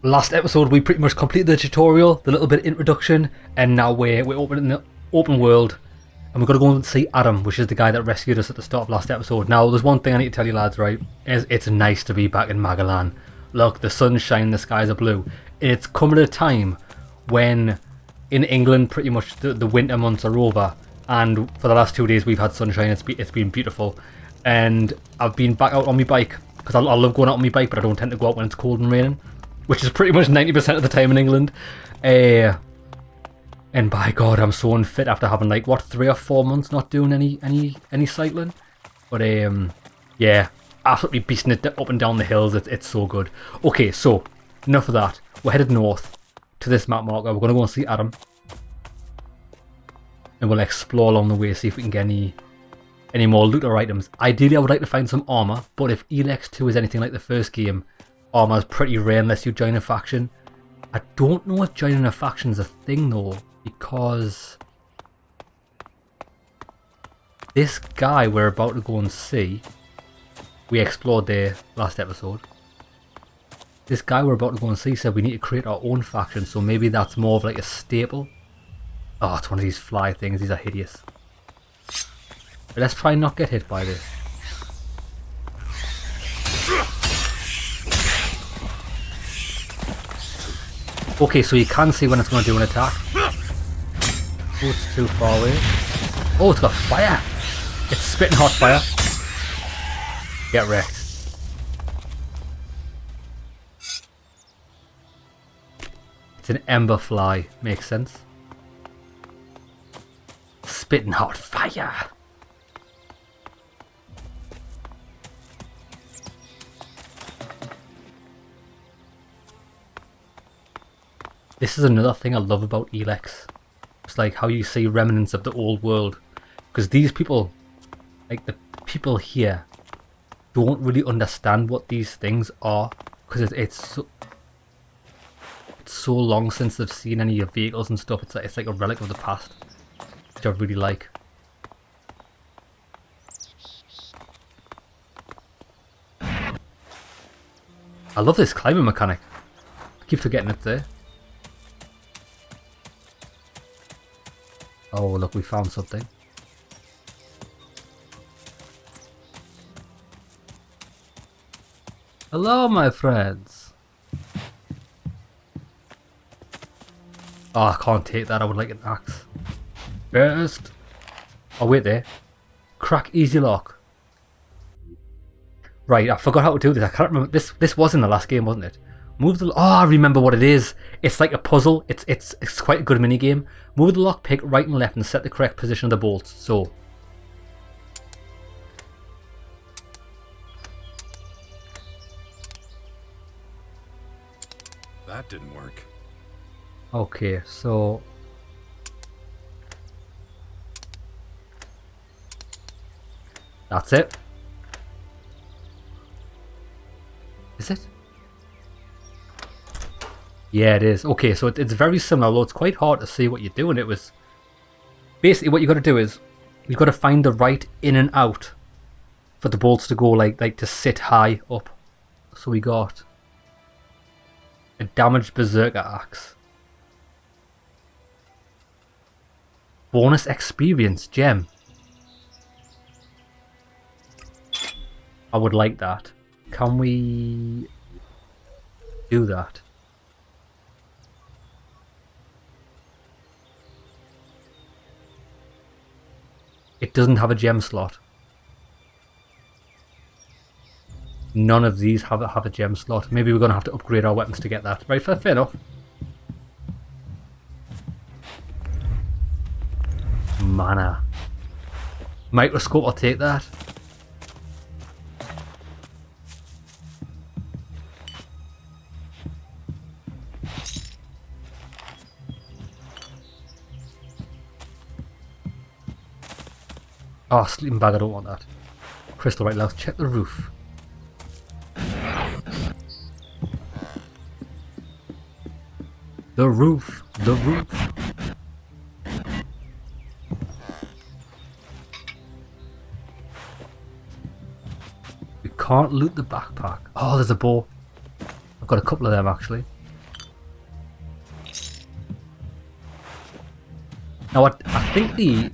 Last episode we pretty much completed the tutorial, the little bit of introduction, and now we're opening the open world, and we're going to go and see Adam, which is the guy that rescued us at the start of last episode. Now there's one thing I need to tell you lads, right, is it's nice to be back in Magalan. Look, the sun's shining, the skies are blue. It's coming at a time when in England pretty much the winter months are over, and for the last 2 days we've had sunshine. It's been beautiful, and I've been back out on my bike because I love going out on my bike, but I don't tend to go out when it's cold and raining, which is pretty much 90% of the time in England. And by God, I'm so unfit after having like what 3 or 4 months not doing any cycling. But yeah, absolutely beasting it up and down the hills. It's so good. Okay, so enough of that. We're headed north to this map marker. We're gonna go and see Adam, and we'll explore along the way, see if we can get any more loot or items. Ideally, I would like to find some armor, but if Elex 2 is anything like the first game, armor is pretty rare unless you join a faction. I don't know if joining a faction is a thing though, because this guy we're about to go and see, we explored there last episode. This guy we're about to go and see said we need to create our own faction, so maybe that's more of like a staple. Oh, it's one of these fly things. These are hideous. But let's try and not get hit by this. Okay, so you can see when it's going to do an attack. Oh, it's too far away. Oh, it's got fire. It's spitting hot fire. Get wrecked. It's an ember fly. Makes sense. Spitting hot fire. This is another thing I love about Elex. It's like how you see remnants of the old world. Because these people, like the people here, don't really understand what these things are. Because it's so long since they've seen any of your vehicles and stuff. It's like a relic of the past, which I really like. I love this climbing mechanic. I keep forgetting it's there. Oh look, we found something. Hello my friends. Oh, I can't take that. I would like an axe. First. Oh wait there. Crack easy lock. Right, I forgot how to do this. I can't remember. This was in the last game, wasn't it? Move the... Oh, I remember what it is. It's like a puzzle. It's quite a good mini game. Move the lockpick right and left and set the correct position of the bolts. So. That didn't work. Okay, so. That's it. Is it? Yeah, it is. Okay, so it's very similar, although it's quite hard to see what you're doing. It was basically what you got to do is you've got to find the right in and out for the bolts to go like to sit high up. So we got a damaged berserker axe, bonus experience gem. I would like that. Can we do that? It doesn't have a gem slot. None of these have a gem slot. Maybe we're going to have to upgrade our weapons to get that. Right, fair enough. Mana. Microscope, I'll take that. Oh, sleeping bag, I don't want that. Crystal, right, let's check the roof. The roof, the roof. We can't loot the backpack. Oh, there's a bow. I've got a couple of them actually. Now I think the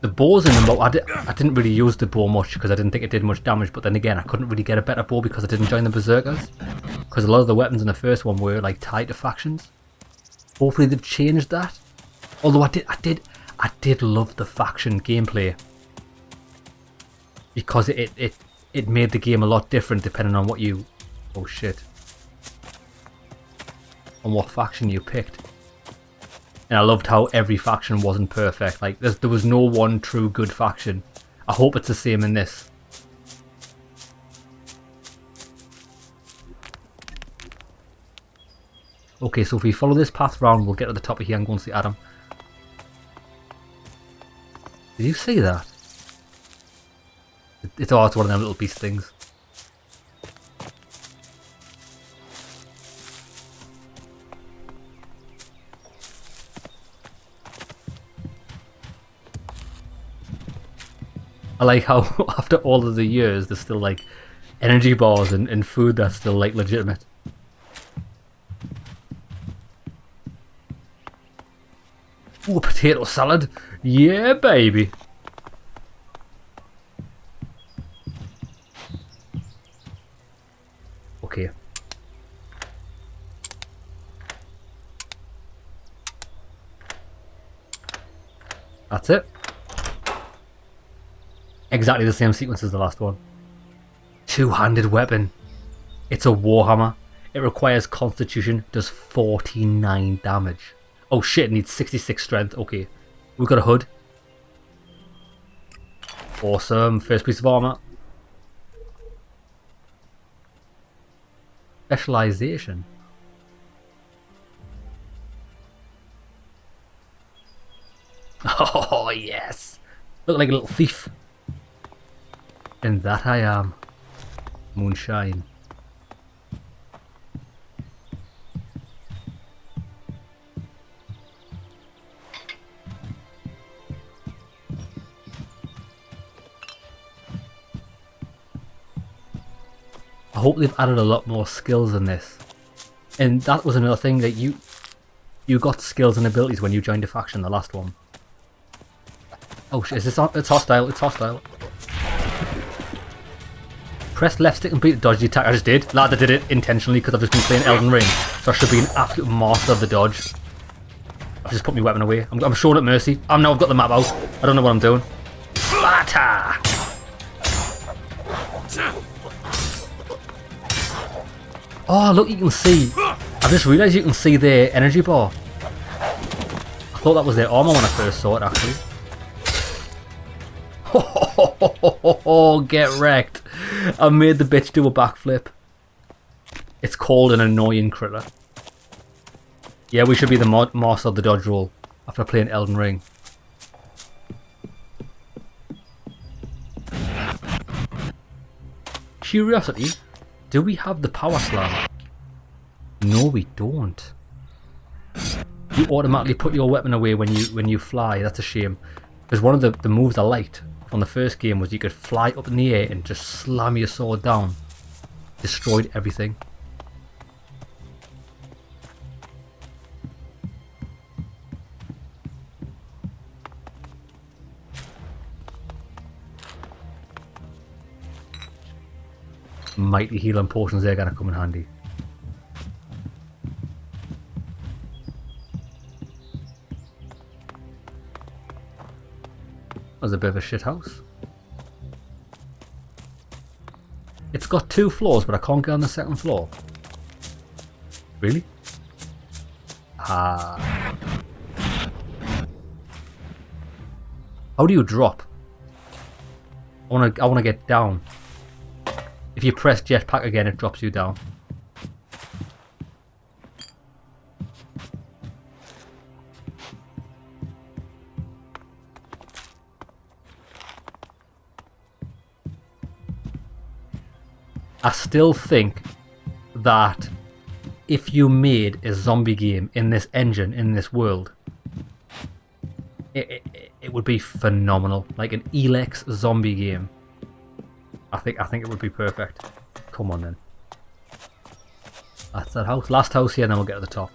bows in the bow, I didn't really use the bow much because I didn't think it did much damage, but then again I couldn't really get a better bow because I didn't join the Berserkers. Because a lot of the weapons in the first one were like tied to factions. Hopefully they've changed that. Although I did love the faction gameplay. Because it made the game a lot different depending on what you... Oh shit. On what faction you picked. And I loved how every faction wasn't perfect. Like, there was no one true good faction. I hope it's the same in this. Okay, so if we follow this path round, we'll get to the top of here and go and see Adam. Did you see that? It's one of them little beast things. I like how after all of the years there's still like energy bars and food that's still like legitimate. Ooh, potato salad. Yeah, baby. Okay. That's it. Exactly the same sequence as the last one. Two-handed weapon. It's a warhammer. It requires constitution, does 49 damage. Oh shit, it needs 66 strength. Okay. We've got a hood. Awesome. First piece of armor. Specialization. Oh yes. Look like a little thief. And that I am. Moonshine. I hope they've added a lot more skills in this. And that was another thing, that you got skills and abilities when you joined a faction, the last one. Oh shit, is this on? It's hostile, it's hostile. Press left stick and beat the dodge the attack. I just did. Lad, I did it intentionally because I've just been playing Elden Ring. So I should be an absolute master of the dodge. I've just put my weapon away. I'm showing at mercy. Now I've got the map out. I don't know what I'm doing. Splatter! Oh, look, you can see. I just realised you can see their energy bar. I thought that was their armour when I first saw it, actually. Oh, get wrecked. I made the bitch do a backflip. It's called an annoying critter. Yeah, we should be the master of the dodge roll after playing Elden Ring. Curiosity, do we have the power slam? No, we don't. You automatically put your weapon away when you fly. That's a shame. Because one of the moves I liked from the first game was you could fly up in the air and just slam your sword down. Destroyed everything. Mighty healing potions, they're gonna come in handy. There's a bit of a shit house. It's got 2 floors, but I can't get on the second floor. Really? Ah. How do you drop? I wanna get down. If you press jetpack again, it drops you down. I still think that if you made a zombie game in this engine, in this world, it would be phenomenal. Like an Elex zombie game. I think it would be perfect. Come on then. That's that house. Last house here, and then we'll get to the top.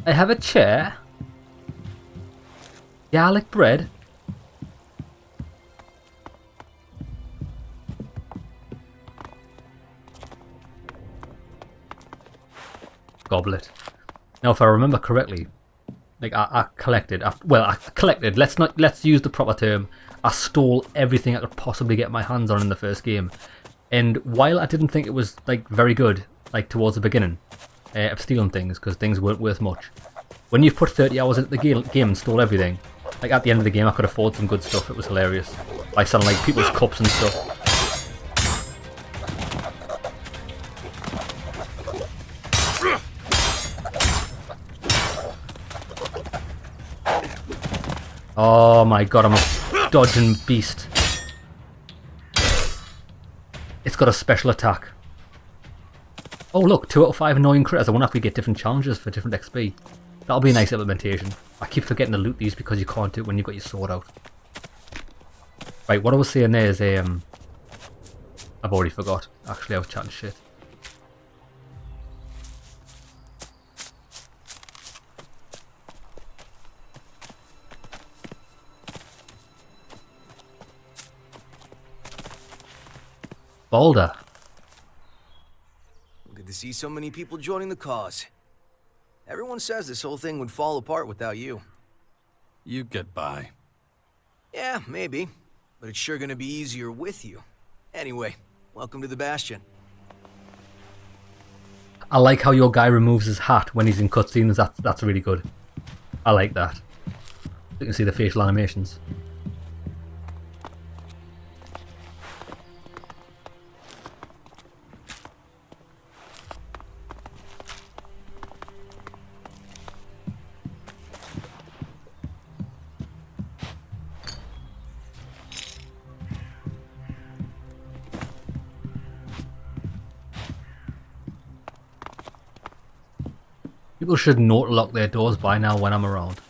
I have a chair. Garlic bread. Goblet. Now, if I remember correctly, like I collected. I collected. Let's use the proper term. I stole everything I could possibly get my hands on in the first game, and while I didn't think it was like very good, like towards the beginning of stealing things because things weren't worth much, when you've put 30 hours into the game and stole everything, like at the end of the game I could afford some good stuff. It was hilarious. By selling like people's cups and stuff. Oh my god, I'm a dodging beast. It's got a special attack. Oh look, 2 out of 5 annoying critters. I wonder if we get different challenges for different XP. That'll be a nice implementation. I keep forgetting to loot these because you can't do it when you've got your sword out. Right, what I was saying there is I've already forgot. Actually, I was chatting shit. Boulder. Good to see so many people joining the cause. Everyone says this whole thing would fall apart without you. You'd get by. Yeah, maybe. But it's sure gonna be easier with you. Anyway, welcome to the Bastion. I like how your guy removes his hat when he's in cutscenes. That's really good. I like that. You can see the facial animations. People should know to lock their doors by now when I'm around.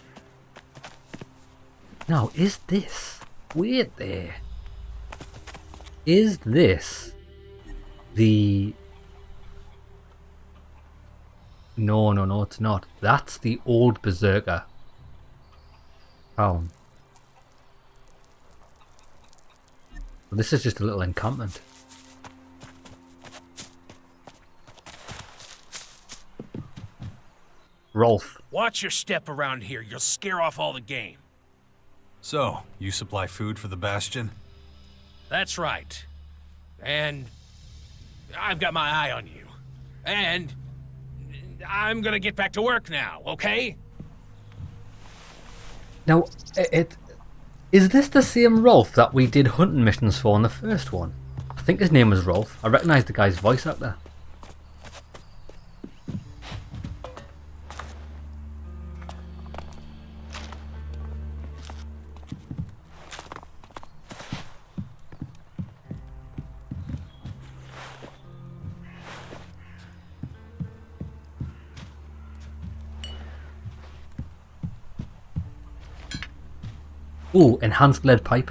Now, is this... Wait there. Is this... the... No, it's not. That's the old Berserker town. This is just a little encampment. Rolf. Watch your step around here. You'll scare off all the game. So, you supply food for the Bastion? That's right. And I've got my eye on you. And I'm gonna get back to work now, okay? Now, is this the same Rolf that we did hunting missions for in the first one? I think his name was Rolf. I recognise the guy's voice out there. Ooh, enhanced lead pipe.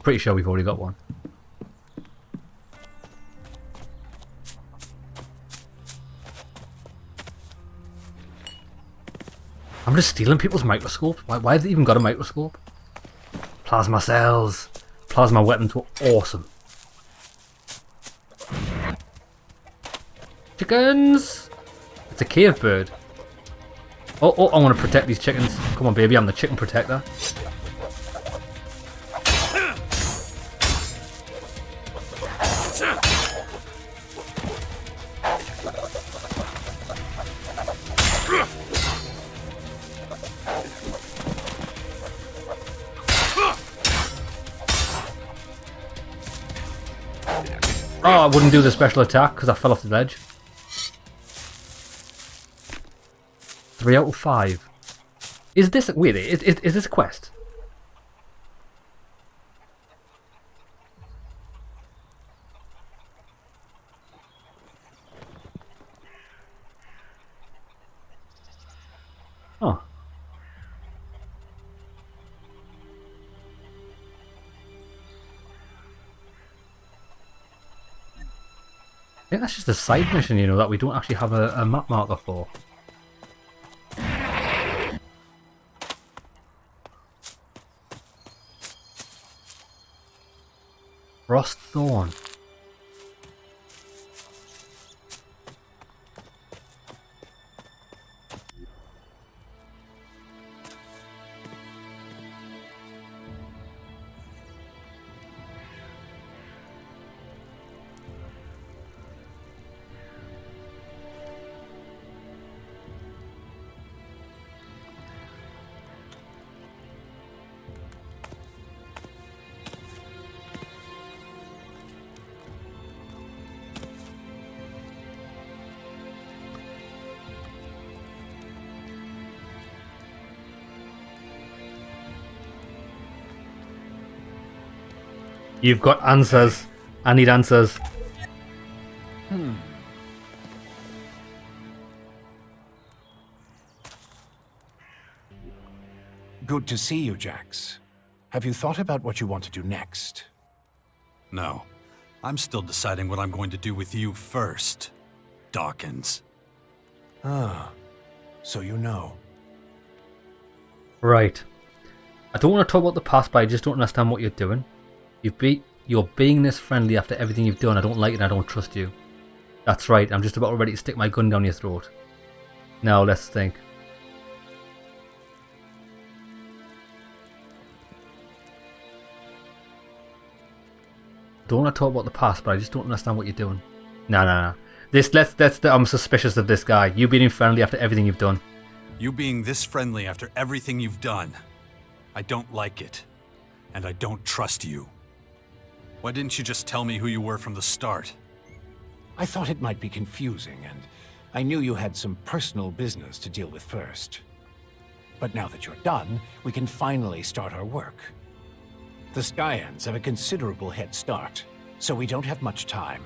Pretty sure we've already got one. I'm just stealing people's microscope. Why have they even got a microscope? Plasma cells. Plasma weapons were awesome. Chickens! It's a cave bird. Oh, I want to protect these chickens. Come on, baby, I'm the chicken protector. Oh, I wouldn't do the special attack because I fell off the ledge. 3 out of 5. Is this... Wait, is this a quest? Oh. I think that's just a side mission, you know, that we don't actually have a map marker for. Frost Thorn. You've got answers. I need answers. Good to see you, Jax. Have you thought about what you want to do next? No. I'm still deciding what I'm going to do with you first, Dawkins. Ah, so you know. Right. I don't want to talk about the past, but I just don't understand what you're doing. You're being this friendly after everything you've done. I don't like it and I don't trust you. That's right, I'm just about ready to stick my gun down your throat. Now, let's think. Don't want to talk about the past, but I just don't understand what you're doing. Nah. I'm suspicious of this guy. You being friendly after everything you've done. You being this friendly after everything you've done. I don't like it. And I don't trust you. Why didn't you just tell me who you were from the start? I thought it might be confusing, and I knew you had some personal business to deal with first. But now that you're done, we can finally start our work. The Skyans have a considerable head start, so we don't have much time.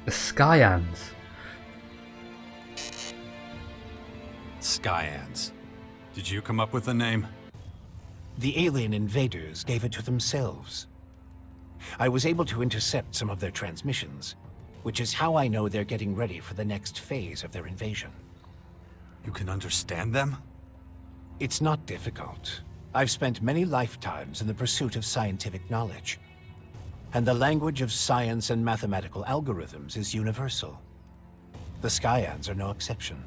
The Skyans. Skyans. Did you come up with the name? The alien invaders gave it to themselves. I was able to intercept some of their transmissions, which is how I know they're getting ready for the next phase of their invasion. You can understand them? It's not difficult. I've spent many lifetimes in the pursuit of scientific knowledge. And the language of science and mathematical algorithms is universal. The Skyans are no exception.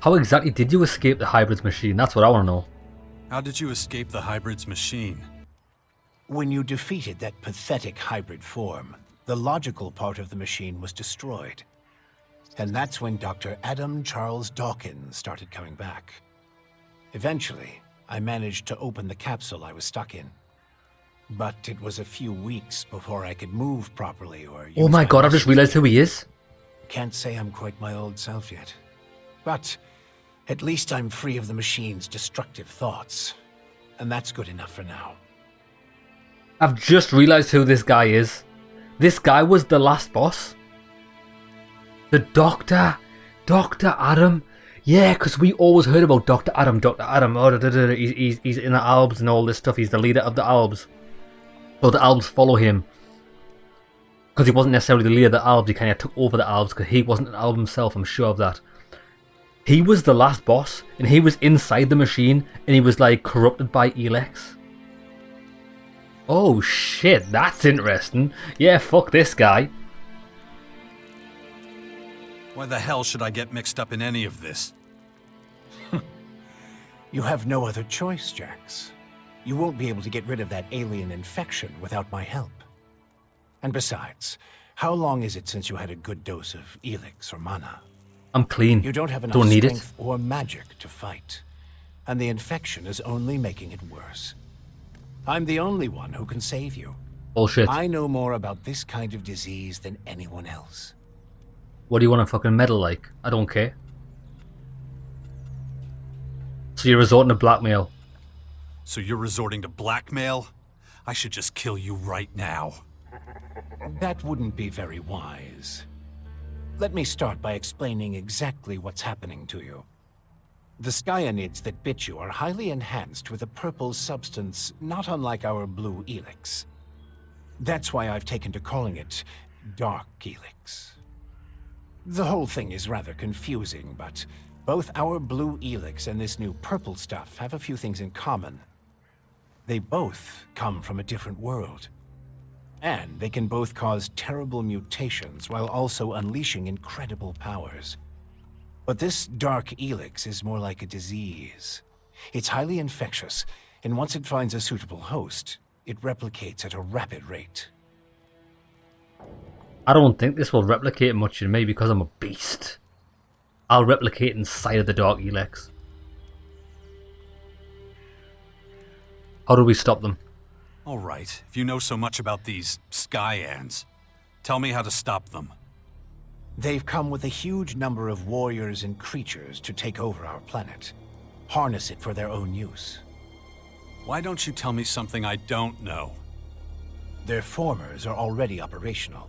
How exactly did you escape the hybrid's machine? That's what I want to know. How did you escape the hybrid's machine? When you defeated that pathetic hybrid form, the logical part of the machine was destroyed. And that's when Dr. Adam Charles Dawkins started coming back. Eventually, I managed to open the capsule I was stuck in. But it was a few weeks before I could move properly or use Oh my god, I've just realized who he is. Can't say I'm quite my old self yet. But at least I'm free of the machine's destructive thoughts. And that's good enough for now. I've just realized who this guy is. This guy was the last boss. The Doctor. Dr. Adam. Yeah, because we always heard about Dr. Adam. Dr. Adam. Oh, he's in the Alps and all this stuff. He's the leader of the Alps. So the Alps follow him. Because he wasn't necessarily the leader of the Alps. He kind of took over the Alps because he wasn't an Alp himself. I'm sure of that. He was the last boss. And he was inside the machine. And he was like corrupted by Elex. Oh shit, that's interesting. Yeah, fuck this guy. Why the hell should I get mixed up in any of this? You have no other choice, Jax. You won't be able to get rid of that alien infection without my help. And besides, how long is it since you had a good dose of Elex or mana? I'm clean. You don't have enough Don't need strength it. or magic to fight. And the infection is only making it worse. I'm the only one who can save you. Bullshit. I know more about this kind of disease than anyone else. What do you want a fucking medal like? I don't care. So you're resorting to blackmail. So you're resorting to blackmail? I should just kill you right now. That wouldn't be very wise. Let me start by explaining exactly what's happening to you. The Skyanids that bit you are highly enhanced with a purple substance not unlike our blue Elex. That's why I've taken to calling it Dark Elex. The whole thing is rather confusing, but both our blue Elex and this new purple stuff have a few things in common. They both come from a different world. And they can both cause terrible mutations while also unleashing incredible powers. But this Dark Elex is more like a disease. It's highly infectious, and once it finds a suitable host, it replicates at a rapid rate. I don't think this will replicate much in me because I'm a beast. I'll replicate inside of the Dark Elex. How do we stop them? All right, if you know so much about these sky ants, tell me how to stop them. They've come with a huge number of warriors and creatures to take over our planet. Harness it for their own use. Why don't you tell me something I don't know? Their formers are already operational.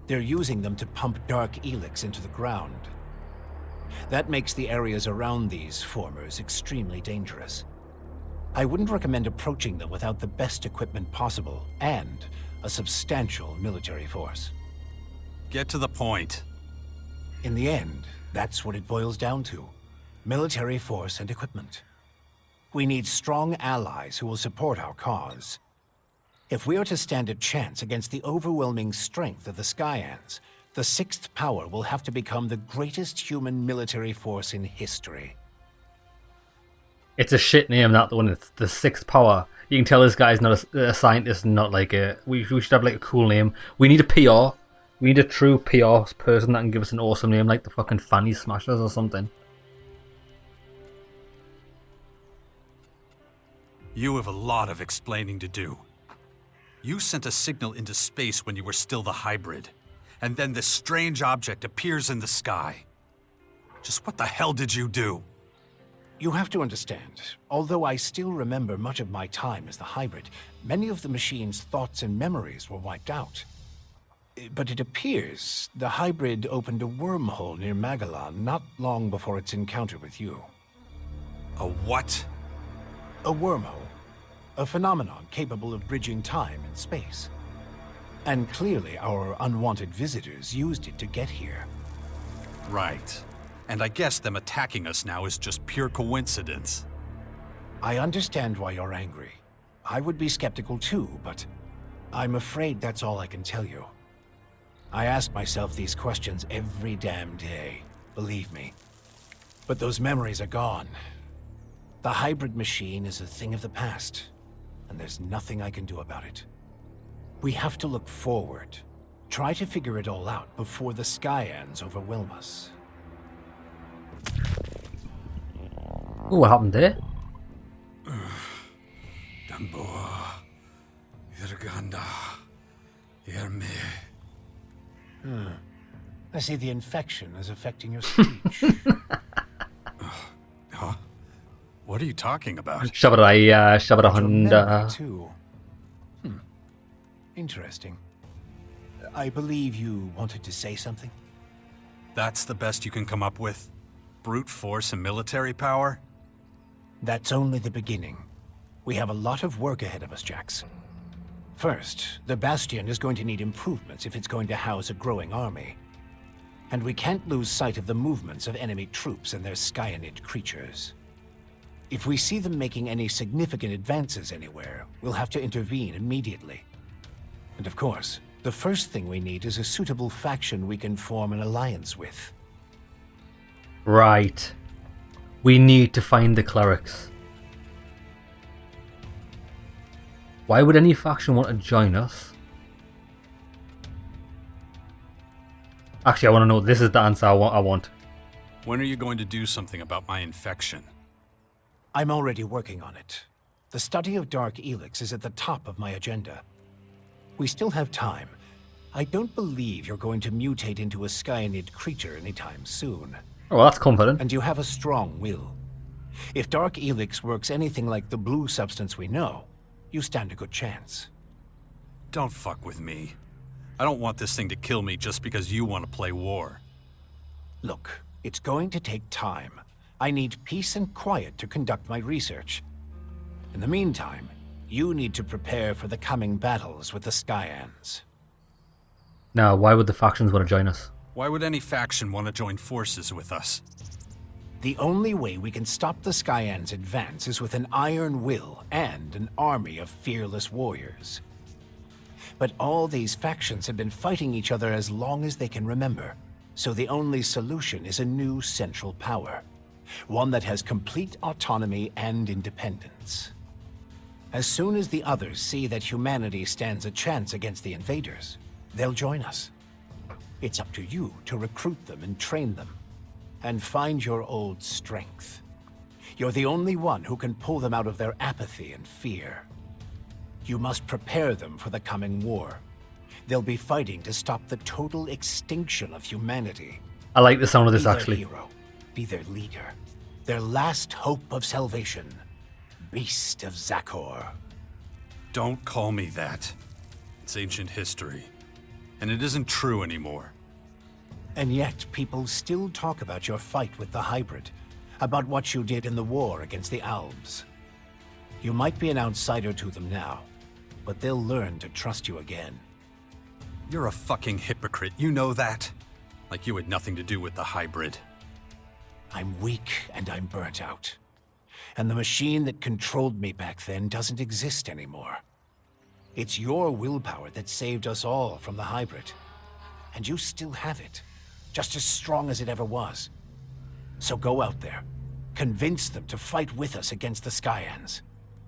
They're using them to pump Dark Elex into the ground. That makes the areas around these formers extremely dangerous. I wouldn't recommend approaching them without the best equipment possible and a substantial military force. Get to the point. In the end, that's what it boils down to. Military force and equipment. We need strong allies who will support our cause. If we are to stand a chance against the overwhelming strength of the Skyans, the Sixth Power will have to become the greatest human military force in history. It's a shit name, that the one. It's the Sixth Power. You can tell this guy's not a scientist, not like a... We should have like a cool name. We need a PR. We need a true PR person that can give us an awesome name, like the fucking Fanny Smashers or something. You have a lot of explaining to do. You sent a signal into space when you were still the hybrid, and then this strange object appears in the sky. Just what the hell did you do? You have to understand, although I still remember much of my time as the hybrid, many of the machine's thoughts and memories were wiped out. But it appears the hybrid opened a wormhole near Magalan not long before its encounter with you. A what? A wormhole. A phenomenon capable of bridging time and space. And clearly our unwanted visitors used it to get here. Right. And I guess them attacking us now is just pure coincidence. I understand why you're angry. I would be skeptical too, but I'm afraid that's all I can tell you. I ask myself these questions every damn day, believe me. But those memories are gone. The hybrid machine is a thing of the past, and there's nothing I can do about it. We have to look forward, try to figure it all out before the Skyans overwhelm us. Oh, what happened there? Damboa, Irganda, Yerme. I see the infection is affecting your speech. Huh? What are you talking about? Shabadai, Your Shabadahunda. memory, too. Interesting. I believe you wanted to say something? That's the best you can come up with? Brute force and military power? That's only the beginning. We have a lot of work ahead of us, Jax. First, the Bastion is going to need improvements if it's going to house a growing army. And we can't lose sight of the movements of enemy troops and their Skyanid creatures. If we see them making any significant advances anywhere, we'll have to intervene immediately. And of course, the first thing we need is a suitable faction we can form an alliance with. Right. We need to find the clerics. Why would any faction want to join us? Actually, I want to know. This is the answer I want. When are you going to do something about my infection? I'm already working on it. The study of Dark Elex is at the top of my agenda. We still have time. I don't believe you're going to mutate into a Skyanid creature anytime soon. Oh, well, that's confident. And you have a strong will. If Dark Elex works anything like the blue substance we know, you stand a good chance. Don't fuck with me. I don't want this thing to kill me just because you want to play war. Look, it's going to take time. I need peace and quiet to conduct my research. In the meantime, You need to prepare for the coming battles with the Skyans. Now, why would the factions want to join us? Why would any faction want to join forces with us? The only way we can stop the Skyans' advance is with an iron will and an army of fearless warriors. But all these factions have been fighting each other as long as they can remember, so the only solution is a new central power. One that has complete autonomy and independence. As soon as the others see that humanity stands a chance against the invaders, they'll join us. It's up to you to recruit them and train them, and find your old strength. You're the only one who can pull them out of their apathy and fear. You must prepare them for the coming war. They'll be fighting to stop the total extinction of humanity. I like the sound of this, Be their actually. hero, be their leader, their last hope of salvation. Beast of Zakor. Don't call me that. It's ancient history. And it isn't true anymore. And yet, people still talk about your fight with the hybrid, about what you did in the war against the Albs. You might be an outsider to them now, but they'll learn to trust you again. You're a fucking hypocrite, you know that? Like you had nothing to do with the hybrid. I'm weak and I'm burnt out. And the machine that controlled me back then doesn't exist anymore. It's your willpower that saved us all from the hybrid. And you still have it, just as strong as it ever was. So go out there, convince them to fight with us against the Skyans,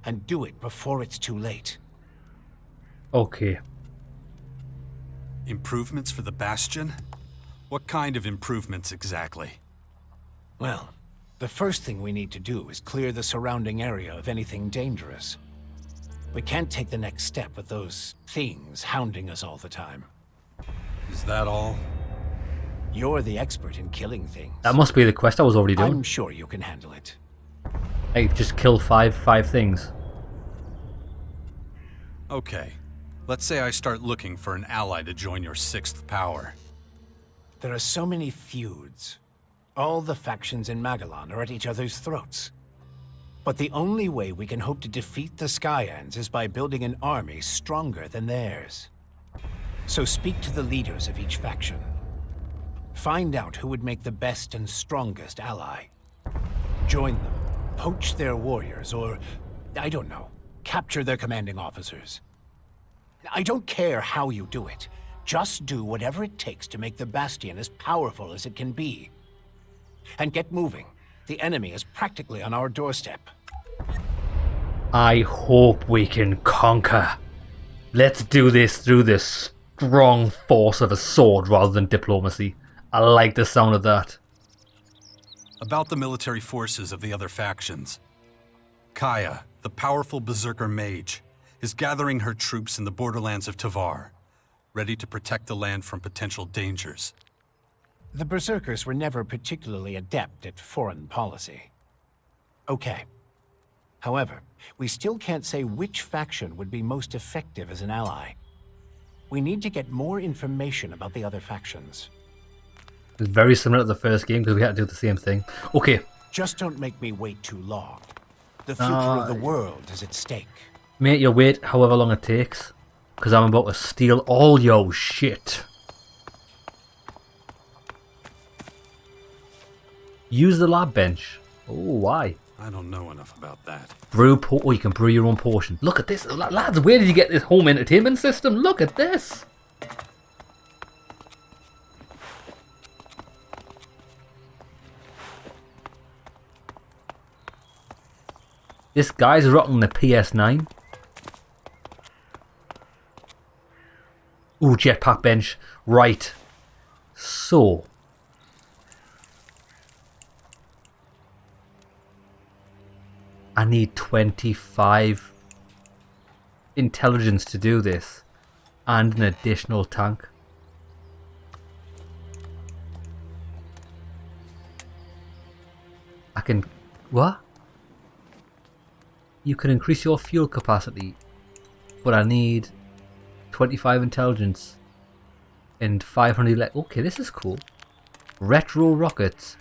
and do it before it's too late. Okay. Improvements for the Bastion? What kind of improvements exactly? Well, the first thing we need to do is clear the surrounding area of anything dangerous. We can't take the next step with those things hounding us all the time. Is that all? You're the expert in killing things. That must be the quest I was already doing. I'm sure you can handle it. I just killed five things. Okay. Let's say I start looking for an ally to join your sixth power. There are so many feuds. All the factions in Magalan are at each other's throats. But the only way we can hope to defeat the Skyans is by building an army stronger than theirs. So speak to the leaders of each faction. Find out who would make the best and strongest ally. Join them, poach their warriors, or, I don't know, capture their commanding officers. I don't care how you do it. Just do whatever it takes to make the Bastion as powerful as it can be. And get moving. The enemy is practically on our doorstep. I hope we can conquer. Let's do this through the strong force of a sword rather than diplomacy. I like the sound of that. About the military forces of the other factions. Kaya, the powerful berserker mage, is gathering her troops in the borderlands of Tavar, ready to protect the land from potential dangers. The Berserkers were never particularly adept at foreign policy. Okay. However, we still can't say which faction would be most effective as an ally. We need to get more information about the other factions. It's very similar to the first game because we had to do the same thing. Okay. Just don't make me wait too long. The future of the world is at stake. Mate, you'll wait however long it takes. Because I'm about to steal all your shit. Use the lab bench. Oh, why? I don't know enough about that. Brew oh, you can brew your own potion. Look at this. Lads, where did you get this home entertainment system? Look at this. This guy's rocking the PS9. Ooh, jetpack bench. Right. So. I need 25 intelligence to do this. And an additional tank. I can... What? You can increase your fuel capacity. But I need 25 intelligence. And 500... Okay, this is cool. Retro rockets.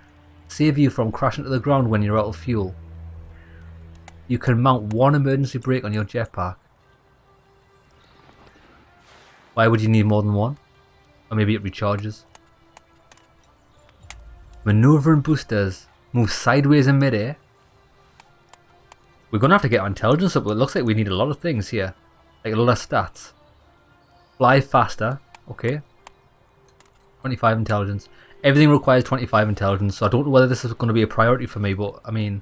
Save you from crashing to the ground when you're out of fuel. You can mount one emergency brake on your jetpack. Why would you need more than one? Or maybe it recharges. Maneuvering boosters. Move sideways in midair. We're going to have to get our intelligence up, but it looks like we need a lot of things here. Like a lot of stats. Fly faster. Okay. 25 intelligence. Everything requires 25 intelligence, so I don't know whether this is going to be a priority for me, but I mean,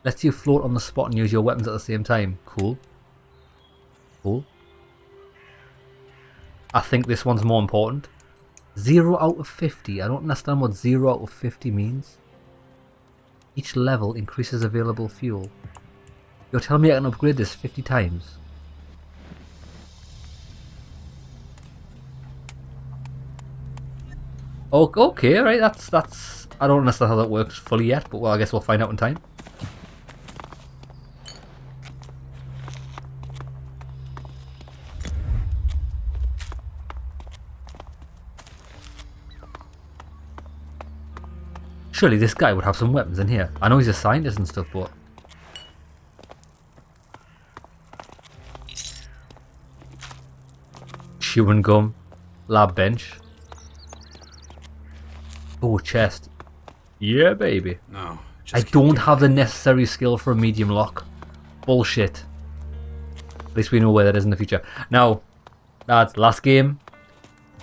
lets you float on the spot and use your weapons at the same time. Cool. Cool. I think this one's more important. 0 out of 50. I don't understand what 0 out of 50 means. Each level increases available fuel. You're telling me I can upgrade this 50 times? Oh, okay, right, that's... I don't understand how that works fully yet, but well, I guess we'll find out in time. Surely this guy would have some weapons in here. I know he's a scientist and stuff, but... Chewing gum. Lab bench. Oh, chest. Yeah, baby. No. I don't have the necessary skill for a medium lock. Bullshit. At least we know where that is in the future. Now, lads, last game.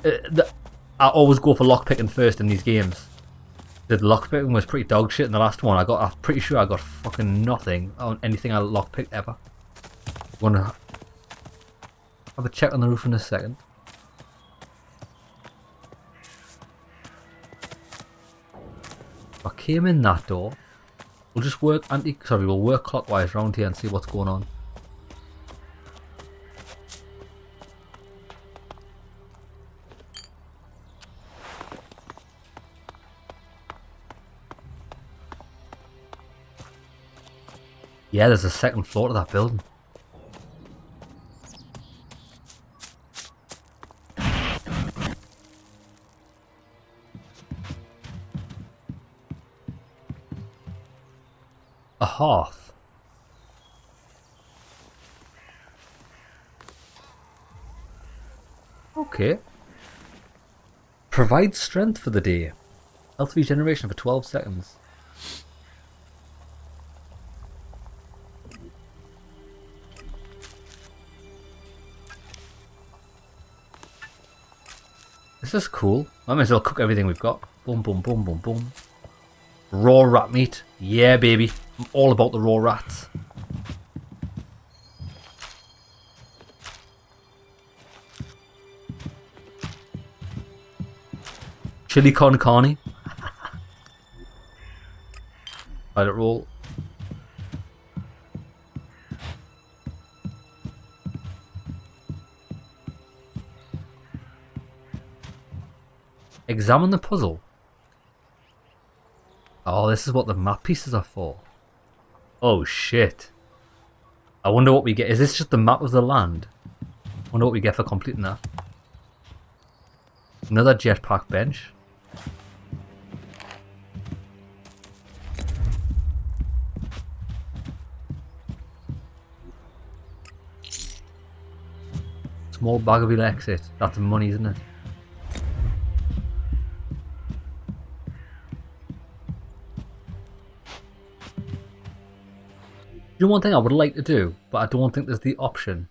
I always go for lockpicking first in these games. The lockpicking was pretty dog shit in the last one. I'm pretty sure I got fucking nothing on anything I lockpicked ever. I'm gonna have a check on the roof in a second. I came in that door. We'll just work we'll work clockwise around here and see what's going on. Yeah, there's a second floor to that building. A hearth. Okay. Provide strength for the day. Health regeneration for 12 seconds. This is cool. I might as well cook everything we've got. Boom, boom, boom, boom, boom. Raw rat meat. Yeah, baby. I'm all about the raw rats. Chili con carne. Let it roll. Examine the puzzle. Oh, this is what the map pieces are for. Oh shit. I wonder what we get. Is this just the map of the land? I wonder what we get for completing that. Another jetpack bench. Small bag of Elex. That's money, isn't it? You know one thing I would like to do, but I don't think there's the option.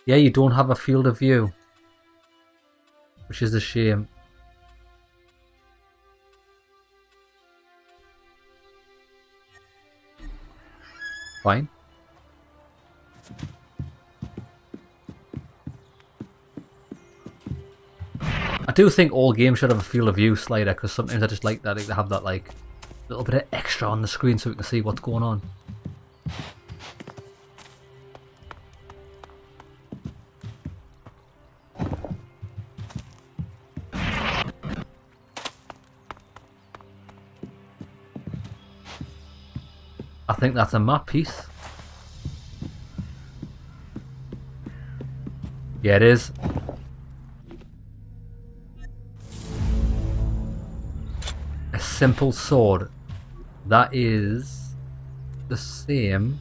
Yeah, you don't have a field of view, which is a shame. Fine. I do think all games should have a field of view slider, because sometimes I just like that, to have that like little bit of extra on the screen so we can see what's going on. I think that's a map piece. Yeah, it is. A simple sword. That is the same.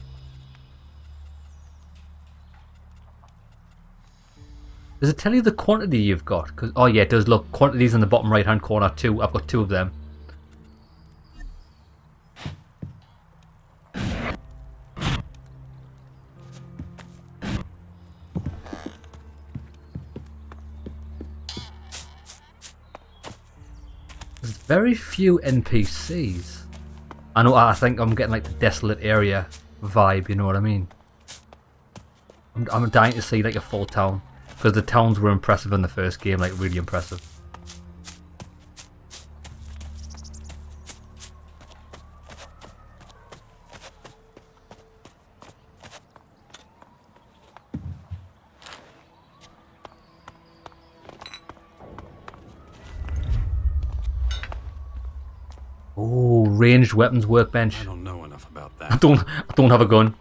Does it tell you the quantity you've got? Oh yeah, it does. Look, quantities in the bottom right hand corner too. I've got 2 of them. There's very few NPCs. I think I'm getting like the desolate area vibe, you know what I mean? I'm dying to see like a full town. Because the towns were impressive in the first game, like really impressive. Oh, ranged weapons workbench. I don't know enough about I that. don't have a gun.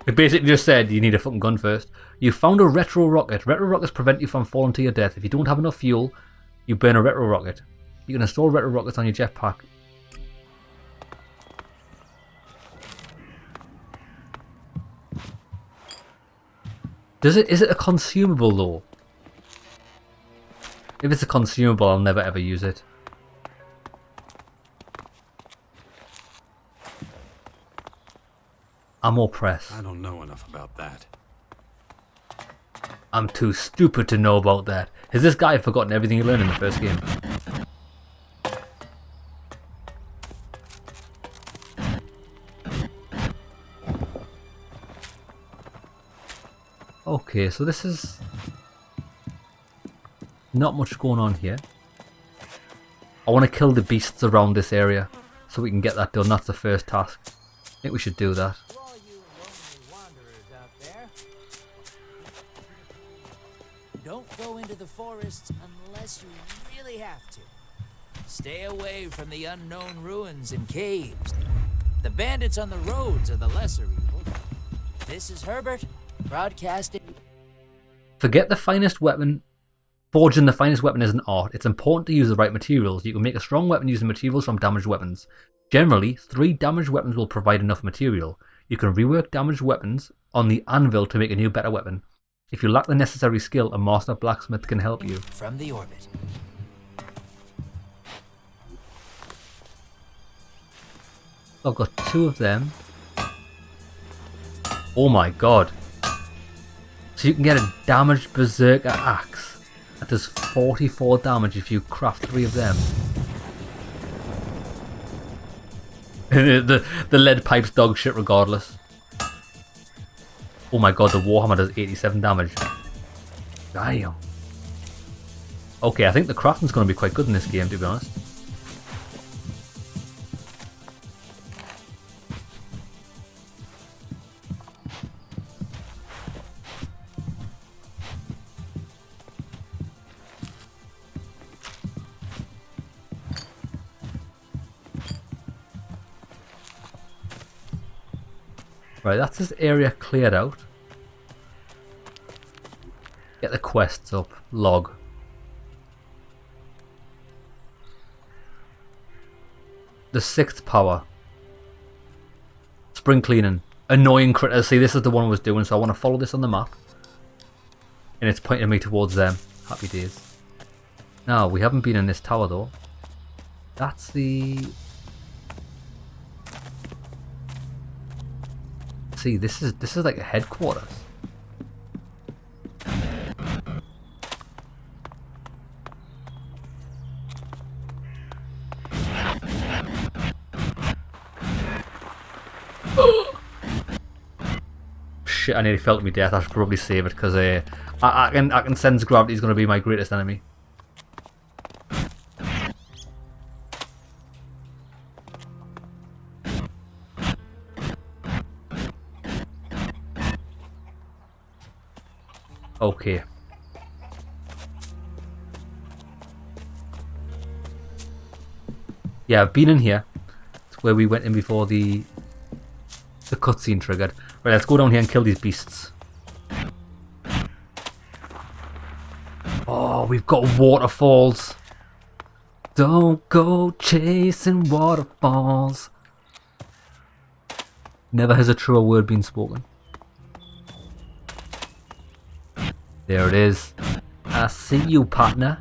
It basically just said you need a fucking gun first. You found a retro rocket. Retro rockets prevent you from falling to your death. If you don't have enough fuel, you burn a retro rocket. You can install retro rockets on your jetpack. Is it a consumable though? If it's a consumable, I'll never ever use it. Ammo press. I don't know enough about that. I'm too stupid to know about that. Has this guy forgotten everything he learned in the first game? Okay, so this is not much going on here. I want to kill the beasts around this area so we can get that done. That's the first task. I think we should do that. All you lonely wanderers out there, don't go into the forests unless you really have to. Stay away from the unknown ruins and caves. The bandits on the roads are the lesser evil. This is Herbert, broadcasting. Forget the finest weapon. Forging the finest weapon is an art. It's important to use the right materials. You can make a strong weapon using materials from damaged weapons. Generally, 3 damaged weapons will provide enough material. You can rework damaged weapons on the anvil to make a new, better weapon. If you lack the necessary skill, a master blacksmith can help you. From the orbit. I've got 2 of them. Oh my god. So you can get a damaged berserker axe that does 44 damage if you craft 3 of them. the lead pipe's dog shit regardless. Oh my god, the warhammer does 87 damage. Damn. Okay, I think the crafting's going to be quite good in this game, to be honest. Right, that's this area cleared out. Get the quests up. Log. The 6th power. Spring cleaning. Annoying critters. See, this is the one I was doing, so I want to follow this on the map. And it's pointing me towards them. Happy days. Now, we haven't been in this tower though. That's the... See, this is like a headquarters. Shit, I nearly fell to my death. I should probably save it because I can sense gravity is going to be my greatest enemy. Okay. Yeah, I've been in here. It's where we went in before the cutscene triggered. Right, let's go down here and kill these beasts. we've got waterfalls. Don't go chasing waterfalls. Never has a truer word been spoken. There it is. I see you, partner.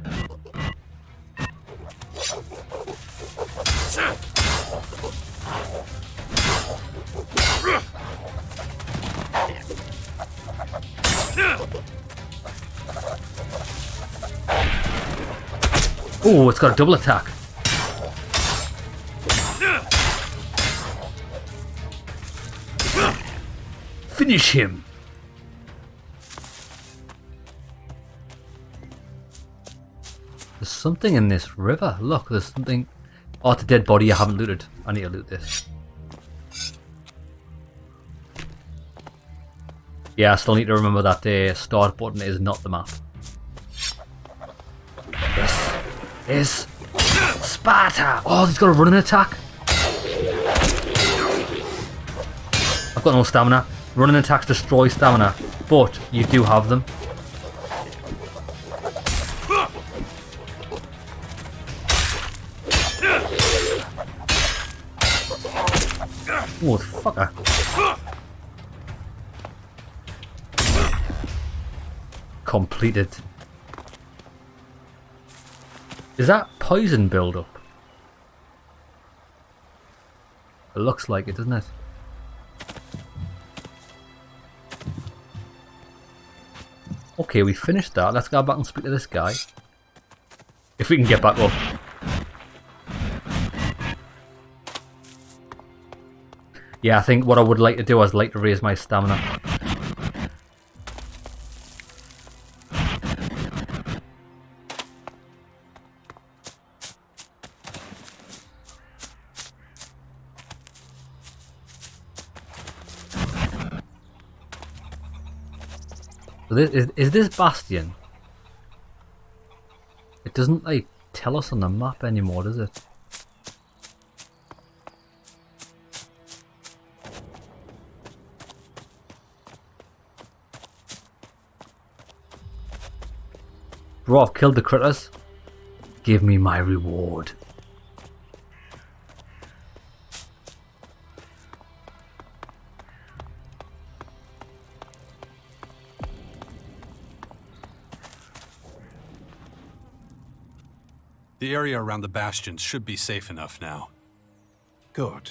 Oh, it's got a double attack. Finish him. There's something in this river. Look, there's something. Oh, it's a dead body I haven't looted. I need to loot this. Yeah, I still need to remember that the start button is not the map. This is Sparta! Oh, he's got a running attack. I've got no stamina. Running attacks destroy stamina, but you do have them. Oh, fucker. Completed. Is that poison build-up? It looks like it, doesn't it? Okay, we finished that. Let's go back and speak to this guy. If we can get back up. Yeah, I think what I would like to do is like to raise my stamina. So is this Bastion? It doesn't like tell us on the map anymore, does it? Bro, I've killed the critters. Give me my reward. The area around the bastions should be safe enough now. Good.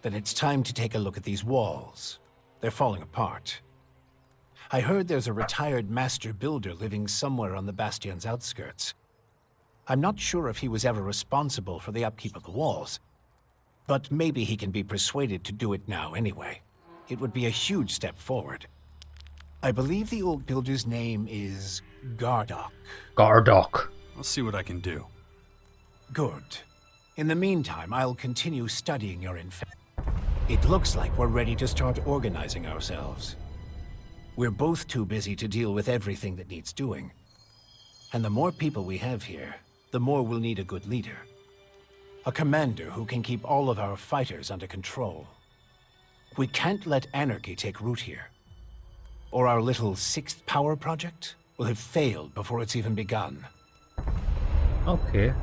Then it's time to take a look at these walls. They're falling apart. I heard there's a retired master builder living somewhere on the Bastion's outskirts. I'm not sure if he was ever responsible for the upkeep of the walls, but maybe he can be persuaded to do it now anyway. It would be a huge step forward. I believe the old builder's name is Gardock. Gardock. I'll see what I can do. Good. In the meantime, I'll continue studying your It looks like we're ready to start organizing ourselves. We're both too busy to deal with everything that needs doing. And the more people we have here, the more we'll need a good leader. A commander who can keep all of our fighters under control. We can't let anarchy take root here, or our little sixth power project will have failed before it's even begun. Okay.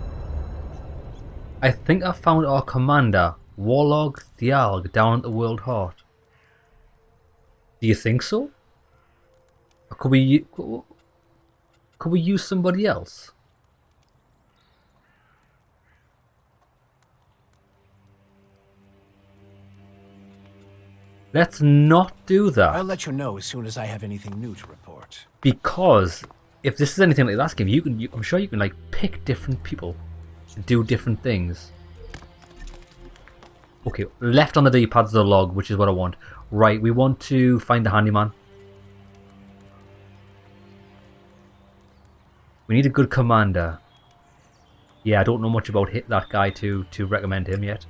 I think I found our commander, Warlog Thialg, down at the World Heart. Do you think so? Or could we use somebody else? Let's not do that. I'll let you know as soon as I have anything new to report. Because if this is anything like last game, I'm sure you can like pick different people to do different things. Okay, left on the D-pad is the log, which is what I want. Right, we want to find the handyman. We need a good commander. Yeah, I don't know much about that guy to recommend him yet.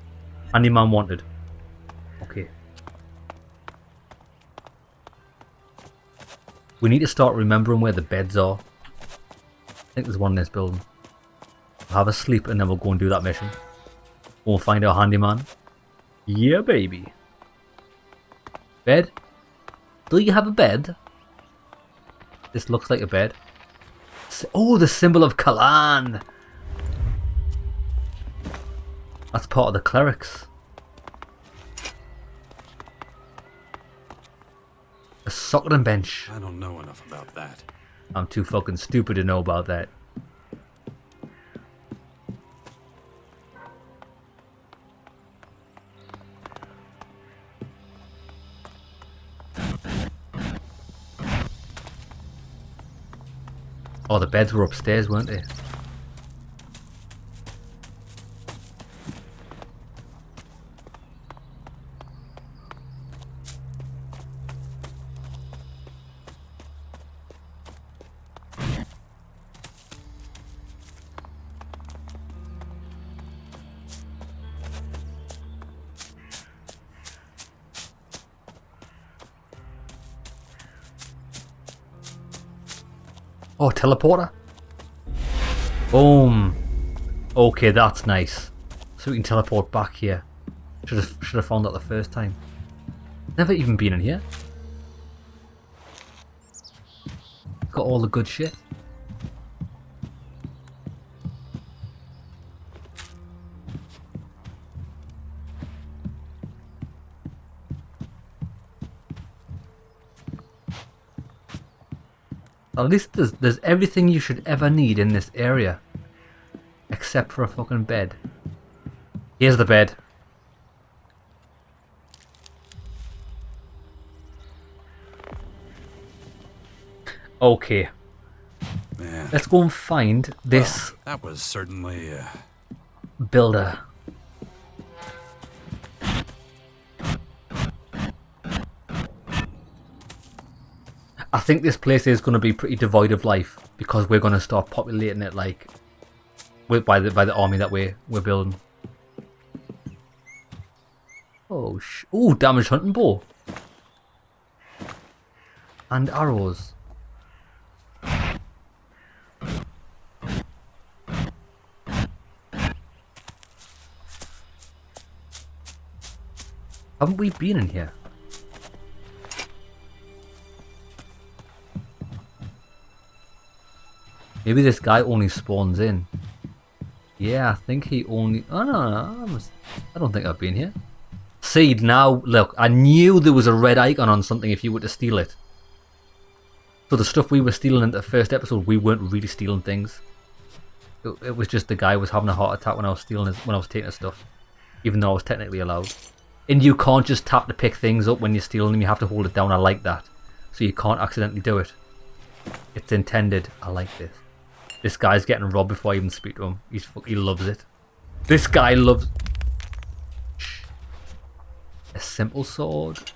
Handyman wanted. Okay. We need to start remembering where the beds are. I think there's one in this building. We'll have a sleep and then we'll go and do that mission. We'll find our handyman. Yeah, baby. Bed? Do you have a bed? This looks like a bed. Oh, the symbol of Kalan. That's part of the clerics. A socket bench. I don't know enough about that. I'm too fucking stupid to know about that. Oh, the beds were upstairs, weren't they? Oh, teleporter. Boom. Okay, that's nice. So we can teleport back here. Should have found that the first time. Never even been in here. Got all the good shit. At least there's everything you should ever need in this area. Except for a fucking bed. Here's the bed. Okay. Man. Let's go and find this Well, that was certainly builder. I think this place is going to be pretty devoid of life because we're going to start populating it like by the army that we're building. Oh ooh, damaged hunting bow and arrows. Haven't we been in here? Maybe this guy only spawns in. Yeah, I think he only... Oh, no. I don't think I've been here. See, now, look. I knew there was a red icon on something if you were to steal it. So the stuff we were stealing in the first episode, we weren't really stealing things. It was just the guy was having a heart attack when I was stealing when I was taking his stuff. Even though I was technically allowed. And you can't just tap to pick things up when you're stealing them. You have to hold it down. I like that. So you can't accidentally do it. It's intended. I like this. This guy's getting robbed before I even speak to him. He loves it. This guy loves... A simple sword.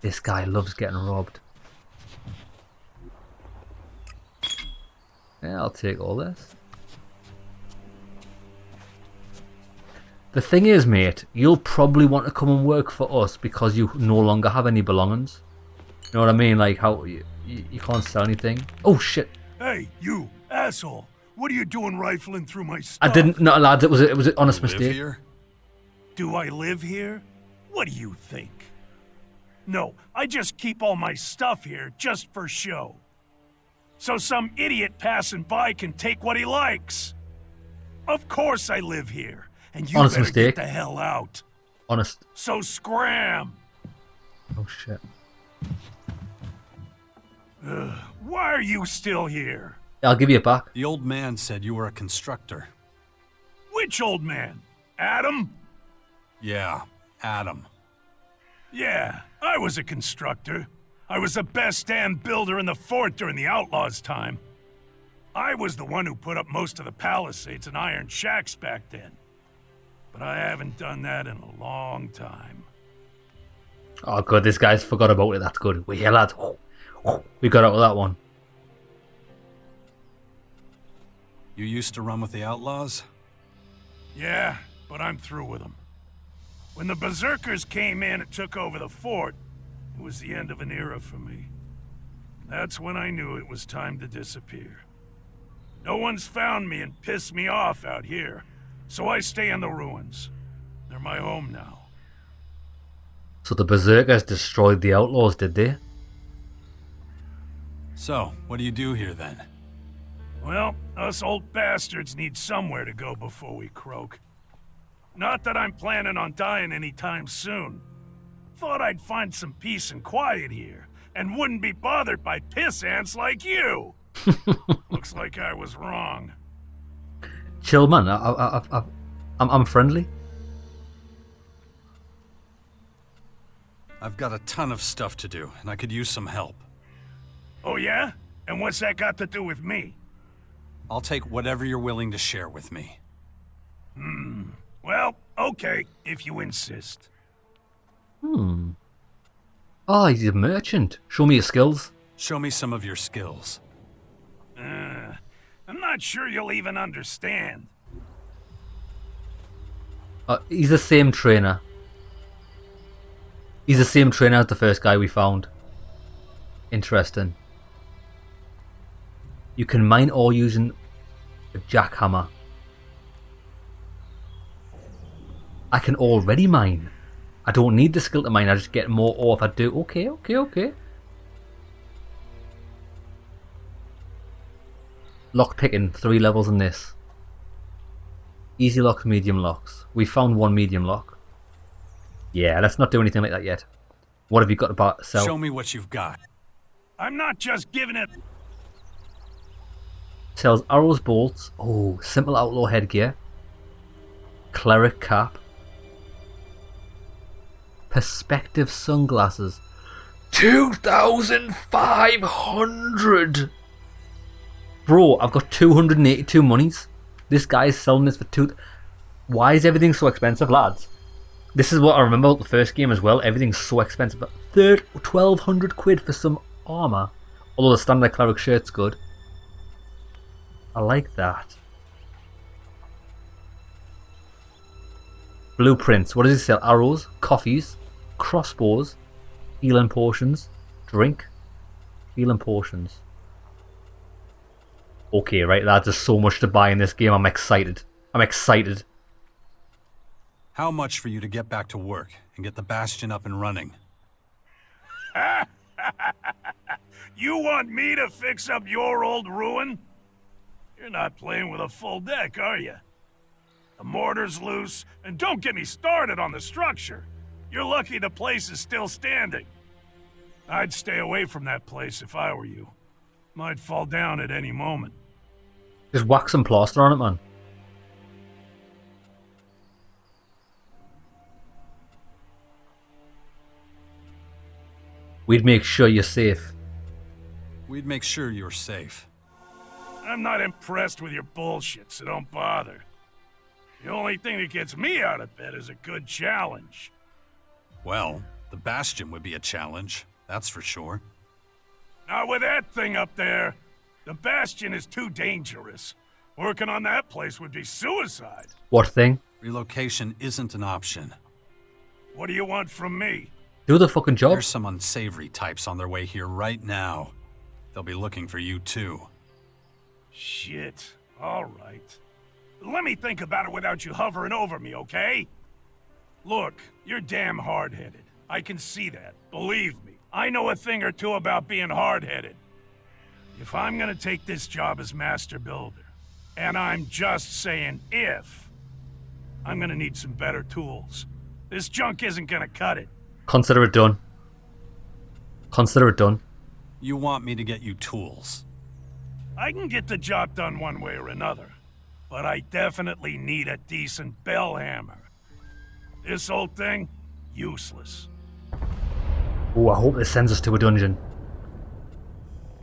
This guy loves getting robbed. Yeah, I'll take all this. The thing is, mate, you'll probably want to come and work for us because you no longer have any belongings. You know what I mean? Like, how you can't sell anything. Oh, shit. Hey, you asshole! What are you doing rifling through my stuff? I didn't, no, lads, it was an honest live mistake. here? Do I live here? What do you think? No, I just keep all my stuff here just for show. So some idiot passing by can take what he likes. Of course I live here, and you Honest better mistake. get the hell out. Honest. So scram! Oh, shit. Why are you still here? I'll give you it back. The old man said you were a constructor. Which old man? Adam? Yeah, Adam. Yeah, I was a constructor. I was the best damn builder in the fort during the Outlaws' time. I was the one who put up most of the palisades and iron shacks back then. But I haven't done that in a long time. Oh, good. This guy's forgot about it. That's good. We're here, lads. We got out of that one. You used to run with the Outlaws? Yeah, but I'm through with them. When the Berserkers came in and took over the fort, it was the end of an era for me. That's when I knew it was time to disappear. No one's found me and pissed me off out here, so I stay in the ruins. They're my home now. So the Berserkers destroyed the Outlaws, did they? So, what do you do here then? Well, us old bastards need somewhere to go before we croak. Not that I'm planning on dying anytime soon. Thought I'd find some peace and quiet here, and wouldn't be bothered by piss ants like you. Looks like I was wrong. Chill, man. I'm friendly. I've got a ton of stuff to do, and I could use some help. Oh yeah? And what's that got to do with me? I'll take whatever you're willing to share with me. Well, okay, if you insist. Oh, he's a merchant. Show me your skills. Show me some of your skills. I'm not sure you'll even understand. He's the same trainer. He's the same trainer as the first guy we found. Interesting. You can mine ore using a jackhammer. I can already mine. I don't need the skill to mine, I just get more ore if I do. Okay. Lock picking, 3 levels in this. Easy locks, medium locks. We found 1 medium lock. Yeah, let's not do anything like that yet. What have you got to sell? Show me what you've got. I'm not just giving it... Sells arrows, bolts. Oh, simple outlaw headgear. Cleric cap. Perspective sunglasses. 2,500! Bro, I've got 282 monies. This guy's selling this for 2... Why is everything so expensive, lads? This is what I remember about the first game as well. Everything's so expensive. 1,200 quid for some armor. Although the standard cleric shirt's good. I like that. Blueprints. What does it sell? Arrows, coffees, crossbows, healing potions, drink, healing potions. Okay, right, lads, there's so much to buy in this game. I'm excited. How much for you to get back to work and get the Bastion up and running? You want me to fix up your old ruin? You're not playing with a full deck, are you? The mortar's loose, and don't get me started on the structure. You're lucky the place is still standing. I'd stay away from that place if I were you. Might fall down at any moment. Just whack some plaster on it, man. We'd make sure you're safe. We'd make sure you're safe. I'm not impressed with your bullshit, so don't bother. The only thing that gets me out of bed is a good challenge. Well, the Bastion would be a challenge, that's for sure. Not with that thing up there. The Bastion is too dangerous. Working on that place would be suicide. What thing? Relocation isn't an option. What do you want from me? Do the fucking job. There's some unsavory types on their way here right now. They'll be looking for you too. Shit. All right. Let me think about it without you hovering over me, okay? Look, you're damn hard-headed. I can see that. Believe me. I know a thing or two about being hard-headed. If I'm gonna take this job as master builder, and I'm just saying if, I'm gonna need some better tools. This junk isn't gonna cut it. Consider it done. Consider it done. You want me to get you tools? I can get the job done one way or another, but I definitely need a decent bell hammer. This old thing, useless. Oh, I hope this sends us to a dungeon.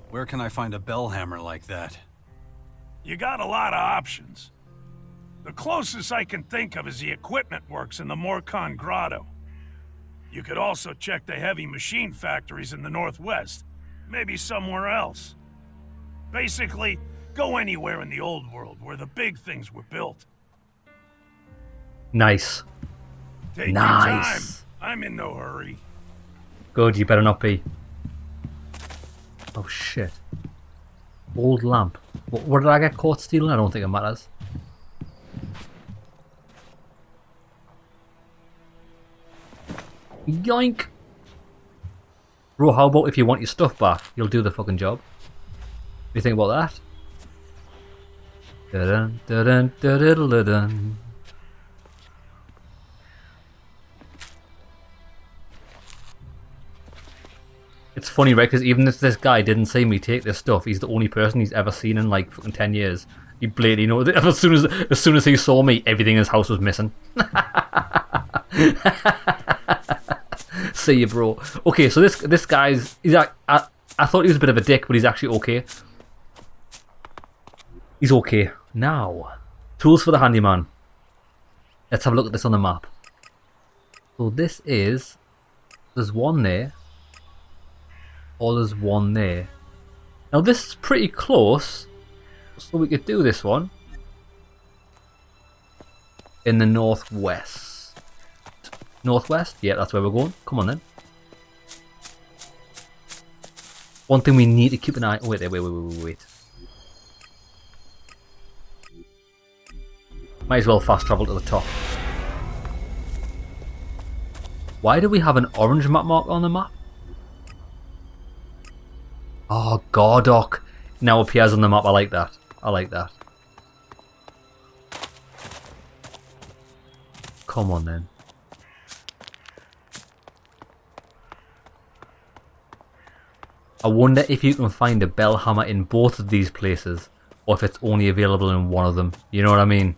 Where can I find a bell hammer like that? You got a lot of options. The closest I can think of is the equipment works in the Morcon Grotto. You could also check the heavy machine factories in the northwest, maybe somewhere else. Basically, go anywhere in the old world where the big things were built. Nice. Take your Nice. time. I'm in no hurry. Good, you better not be. Oh shit. Old lamp. What did I get caught stealing? I don't think it matters. Yoink! Bro, how about if you want your stuff back, you'll do the fucking job? What do you think about that? Dun, dun, dun, dun, dun, dun, dun. It's funny, right? Because even if this guy didn't see me take this stuff, he's the only person he's ever seen in like fucking 10 years. He blatantly knows it. As soon as he saw me, everything in his house was missing. See you, bro. Okay, so this guy's I thought he was a bit of a dick, but he's actually okay. He's okay. Now, tools for the handyman. Let's have a look at this on the map. So this is, there's one there. Or there's one there. Now this is pretty close, so we could do this one in the northwest. Northwest? Yeah, that's where we're going. Come on then. One thing we need to keep an eye. Oh, wait. Might as well fast travel to the top. Why do we have an orange map mark on the map? Oh, Gordok now appears on the map. I like that. I like that. Come on then. I wonder if you can find a bell hammer in both of these places, or if it's only available in one of them. You know what I mean?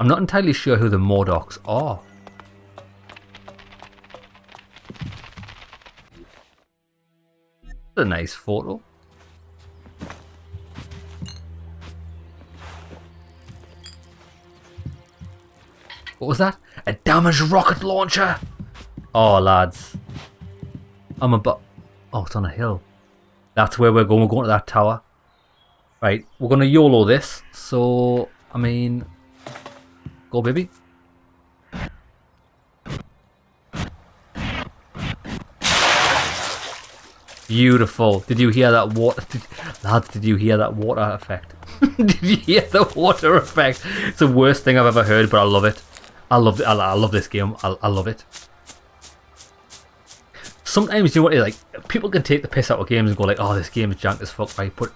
I'm not entirely sure who the Morlocks are. A nice photo. What was that? A damaged rocket launcher! Oh, lads. Oh, it's on a hill. That's where we're going. We're going to that tower. Right, we're going to YOLO this. So, I mean... Go, baby. Beautiful. Did you hear that water? Lads, did you hear that water effect? Did you hear the water effect? It's the worst thing I've ever heard, but I love it. I love this game. I love it. Sometimes, you know what, like, people can take the piss out of games and go like, oh, this game is jank as fuck, right? But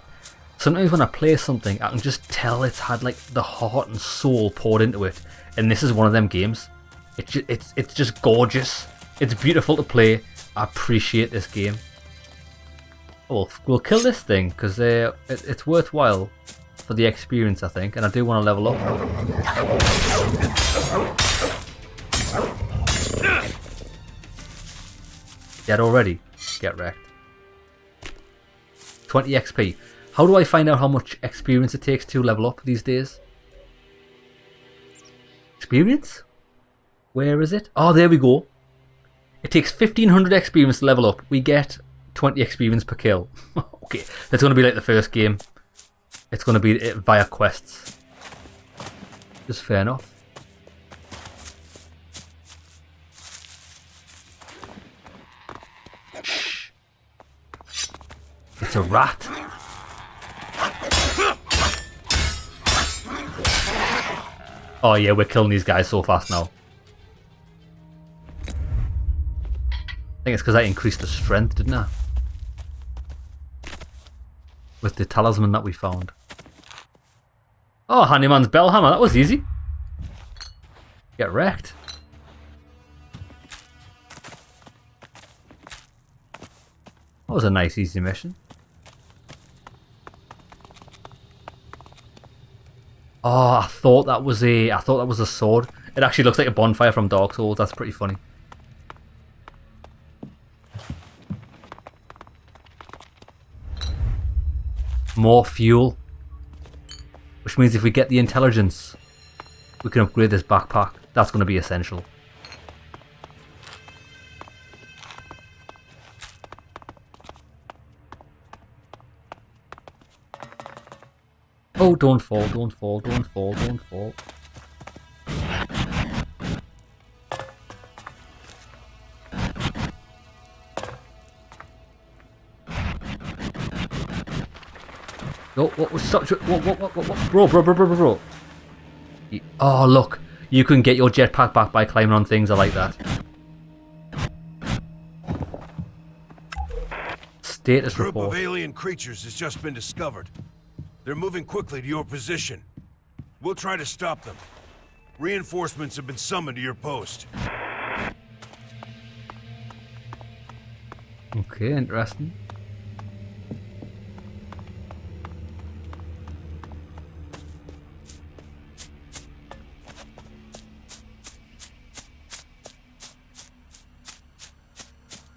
sometimes when I play something, I can just tell it's had like the heart and soul poured into it. And this is one of them games. It's just gorgeous. It's beautiful to play. I appreciate this game. We'll kill this thing because it's worthwhile for the experience, I think, and I do want to level up. Dead already? Get wrecked. 20 XP. How do I find out how much experience it takes to level up these days? Experience? Where is it? Oh, there we go. It takes 1500 experience to level up. We get 20 experience per kill. Okay, that's going to be like the first game. It's going to be via quests. Just fair enough. Shh. It's a rat. Oh yeah, we're killing these guys so fast now. I think it's because I increased the strength, didn't I? With the talisman that we found. Oh, Handyman's bell hammer. That was easy. Get wrecked. That was a nice, easy mission. Oh, I thought that was a sword. It actually looks like a bonfire from Dark Souls. That's pretty funny. More fuel. Which means if we get the intelligence, we can upgrade this backpack. That's going to be essential. Oh, don't fall, don't fall, don't fall, don't fall. No, what was such a... What? Bro. Oh, look. You can get your jetpack back by climbing on things. I like that. Status A group report. of alien creatures has just been discovered. They're moving quickly to your position. We'll try to stop them. Reinforcements have been summoned to your post. Okay, interesting.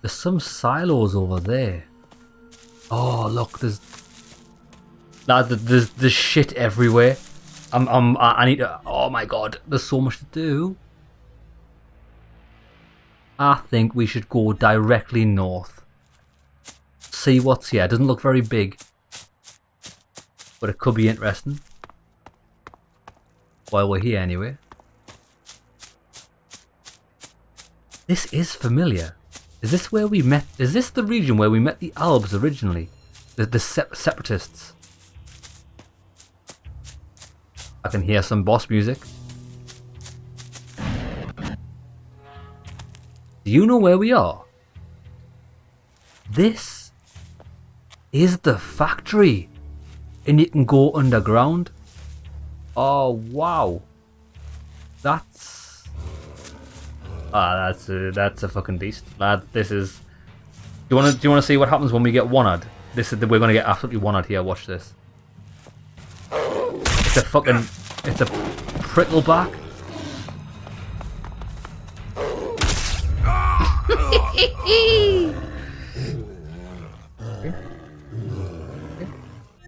There's some silos over there. Oh, look, there's lads, there's shit everywhere. I need to. Oh my god, there's so much to do. I think we should go directly north. See what's here. It doesn't look very big, but it could be interesting. While we're here, anyway. This is familiar. Is this where we met? Is this the region where we met the Albs originally? The separatists. I can hear some boss music. Do you know where we are? This is the factory. And you can go underground. Oh, wow. That's a fucking beast, lad. This is. Do you want to see what happens when we get one-odd? We're gonna get absolutely one-odd here. Watch this. It's a prickleback.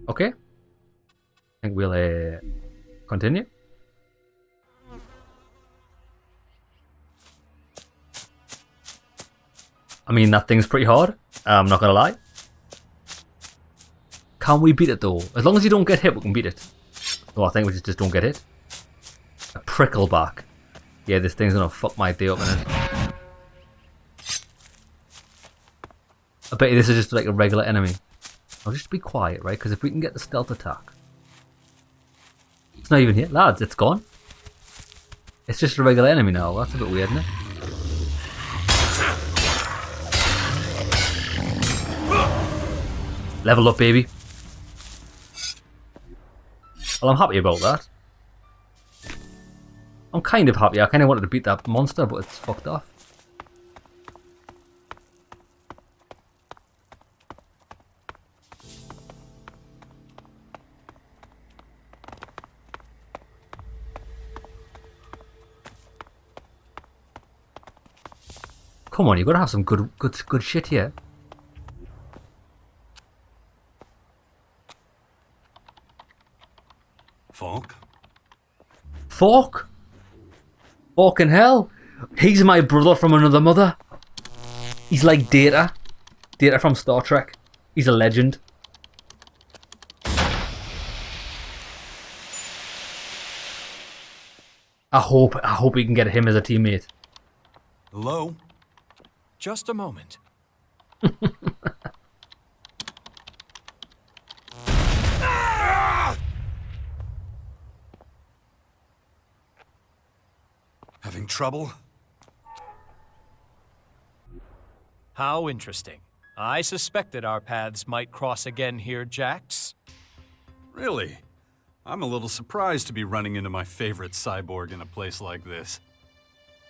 Okay. I think we'll continue. I mean, that thing's pretty hard. I'm not gonna lie. Can we beat it though? As long as you don't get hit, we can beat it. Oh, I think we just don't get hit. A prickleback. Yeah, this thing's gonna fuck my day up, innit? I bet you this is just like a regular enemy. I'll just be quiet, right? Because if we can get the stealth attack. It's not even here. Lads, it's gone. It's just a regular enemy now. That's a bit weird, isn't it? Level up, baby. Well, I'm happy about that. I'm kind of happy. I kind of wanted to beat that monster, but it's fucked off. Come on, you gotta have some good shit here. Falk? Falk? Fucking hell. He's my brother from another mother. He's like Data. Data from Star Trek. He's a legend. I hope we can get him as a teammate. Hello? Just a moment. Having trouble? How interesting. I suspected our paths might cross again here, Jax. Really? I'm a little surprised to be running into my favorite cyborg in a place like this.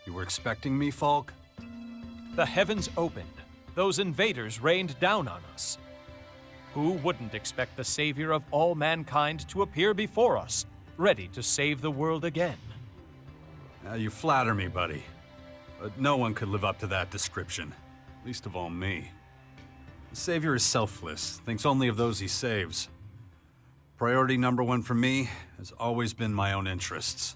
You were expecting me, Falk? The heavens opened. Those invaders rained down on us. Who wouldn't expect the savior of all mankind to appear before us, ready to save the world again? You flatter me, buddy. But no one could live up to that description. Least of all me. The savior is selfless, thinks only of those he saves. Priority number one for me has always been my own interests.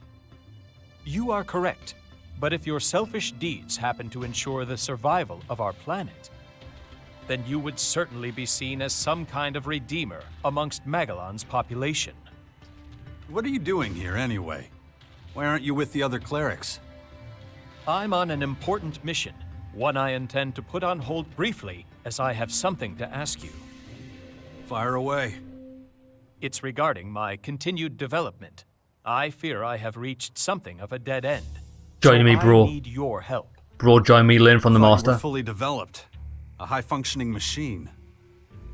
You are correct. But if your selfish deeds happen to ensure the survival of our planet, then you would certainly be seen as some kind of redeemer amongst Magalan's population. What are you doing here, anyway? Why aren't you with the other clerics? I'm on an important mission, one I intend to put on hold briefly, as I have something to ask you. Fire away. It's regarding my continued development. I fear I have reached something of a dead end. Join me, bro. I need your help. Bro, join me, learn from the master. We're fully developed. A high-functioning machine.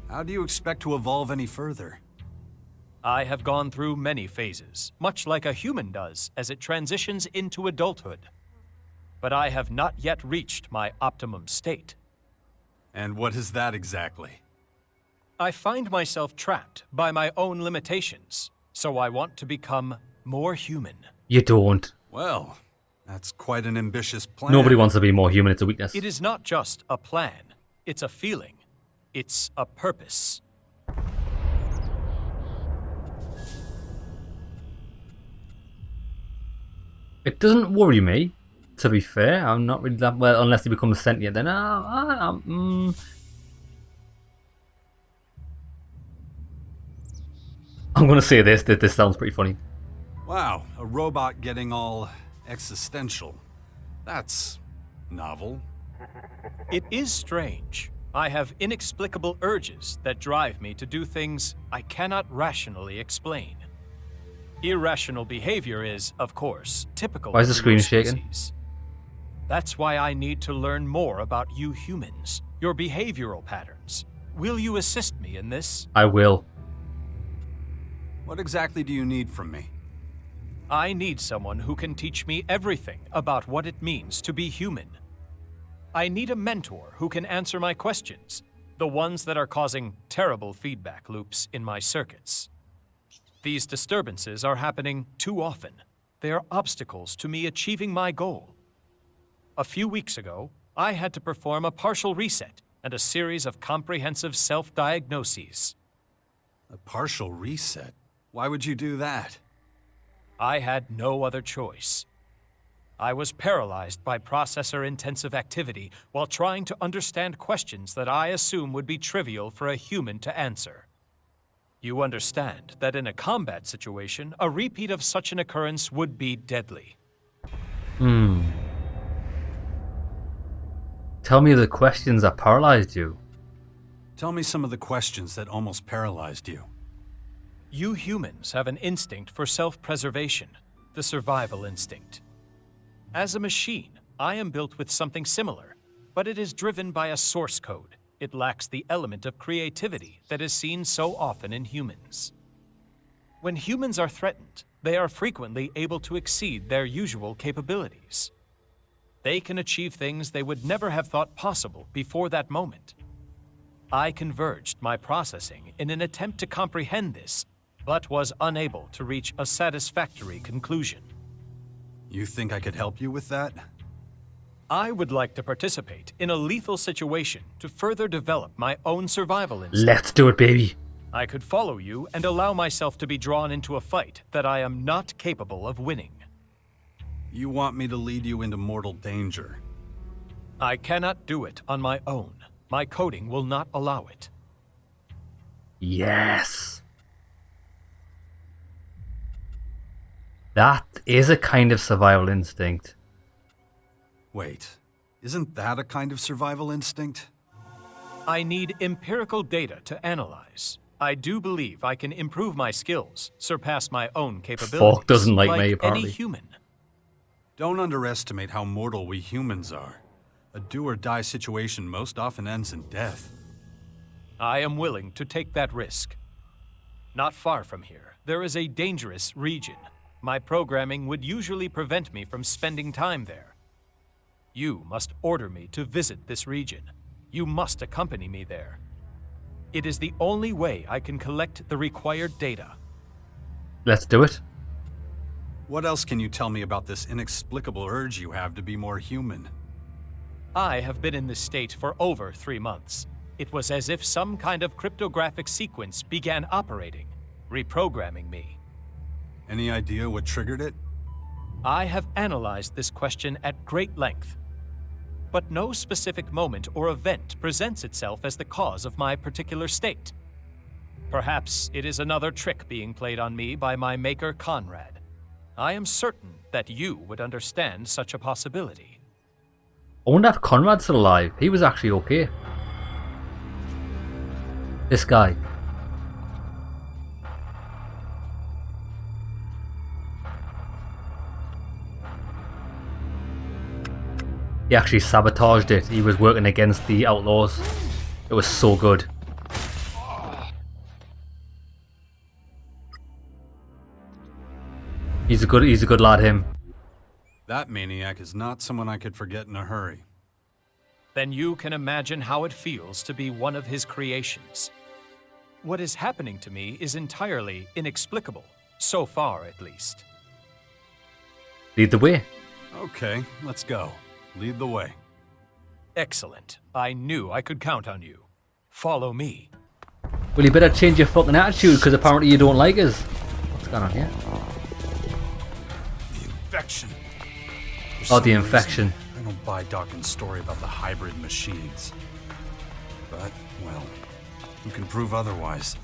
How do you expect to evolve any further? I have gone through many phases, much like a human does as it transitions into adulthood. But I have not yet reached my optimum state. And what is that exactly? I find myself trapped by my own limitations, so I want to become more human. You don't. Well, that's quite an ambitious plan. Nobody wants to be more human. It's a weakness. It is not just a plan. It's a feeling. It's a purpose. It doesn't worry me, to be fair. I'm not really that well, unless he becomes sentient. Then I'm gonna say this. That this sounds pretty funny. Wow, a robot getting all existential. That's novel. It is strange. I have inexplicable urges that drive me to do things I cannot rationally explain. Irrational behavior is, of course, typical Why is the for your screen shaking? species. That's why I need to learn more about you humans, your behavioral patterns. Will you assist me in this? I will. What exactly do you need from me? I need someone who can teach me everything about what it means to be human. I need a mentor who can answer my questions, the ones that are causing terrible feedback loops in my circuits. These disturbances are happening too often. They are obstacles to me achieving my goal. A few weeks ago, I had to perform a partial reset and a series of comprehensive self-diagnoses. A partial reset? Why would you do that? I had no other choice. I was paralyzed by processor-intensive activity while trying to understand questions that I assume would be trivial for a human to answer. You understand that in a combat situation, a repeat of such an occurrence would be deadly. Tell me the questions that paralyzed you. Tell me some of the questions that almost paralyzed you. You humans have an instinct for self-preservation, the survival instinct. As a machine, I am built with something similar, but it is driven by a source code. It lacks the element of creativity that is seen so often in humans. When humans are threatened, they are frequently able to exceed their usual capabilities. They can achieve things they would never have thought possible before that moment. I converged my processing in an attempt to comprehend this, but was unable to reach a satisfactory conclusion. You think I could help you with that? I would like to participate in a lethal situation to further develop my own survival instinct. Let's do it, baby. I could follow you and allow myself to be drawn into a fight that I am not capable of winning. You want me to lead you into mortal danger? I cannot do it on my own. My coding will not allow it. Yes. That is a kind of survival instinct. Wait, isn't that a kind of survival instinct? I need empirical data to analyze. I do believe I can improve my skills, surpass my own capabilities. Falk doesn't like me, any apparently. human. Don't underestimate how mortal we humans are. A do-or-die situation most often ends in death. I am willing to take that risk. Not far from here, there is a dangerous region. My programming would usually prevent me from spending time there. You must order me to visit this region. You must accompany me there. It is the only way I can collect the required data. Let's do it. What else can you tell me about this inexplicable urge you have to be more human? I have been in this state for over 3 months. It was as if some kind of cryptographic sequence began operating, reprogramming me. Any idea what triggered it? I have analyzed this question at great length, but no specific moment or event presents itself as the cause of my particular state. Perhaps it is another trick being played on me by my maker Conrad. I am certain that you would understand such a possibility. I wonder if Conrad's still alive. He was actually okay. This guy. He actually sabotaged it. He was working against the outlaws. It was so good. He's a good lad, him. That maniac is not someone I could forget in a hurry. Then you can imagine how it feels to be one of his creations. What is happening to me is entirely inexplicable, so far at least. Lead the way. Okay, let's go. Lead the way. Excellent. I knew I could count on you. Follow me. Well, you better change your fucking attitude, because apparently you don't like us. What's going on here? The infection. For Oh, some the reason, infection. I don't buy Dawkins' story about the hybrid machines. But, well, who can prove otherwise?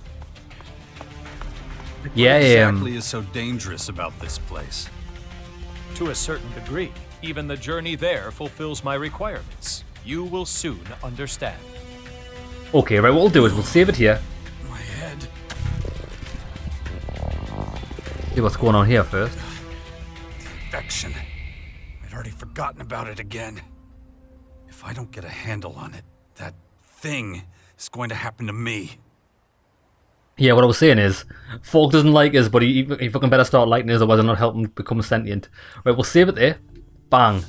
Yeah, What exactly is so dangerous about this place? To a certain degree, even the journey there fulfills my requirements. You will soon understand. Okay, right, what we'll do is we'll save it here. My head. See what's going on here first. Infection. I'd already forgotten about it again. If I don't get a handle on it, that thing is going to happen to me. Yeah, what I was saying is, Falk doesn't like us, but he fucking better start liking us, otherwise I'm not helping him become sentient. Right, we'll save it there. Bang.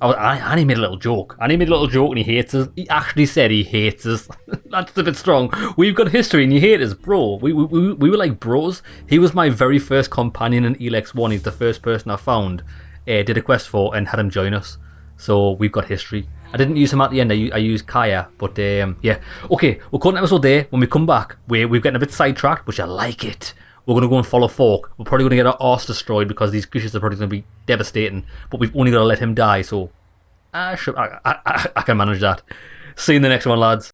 And he made a little joke. And he made a little joke and he hates us. He actually said he hates us. That's a bit strong. We've got history and you hate us, bro. We were like bros. He was my very first companion in Elex 1. He's the first person I found, did a quest for, and had him join us. So we've got history. I didn't use him at the end. I used Kaya, but yeah. Okay, we'll cut an episode there. When we come back, we've gotten a bit sidetracked, which I like it. We're going to go and follow Falk. We're probably going to get our arse destroyed because these creatures are probably going to be devastating. But we've only got to let him die, so I can manage that. See you in the next one, lads.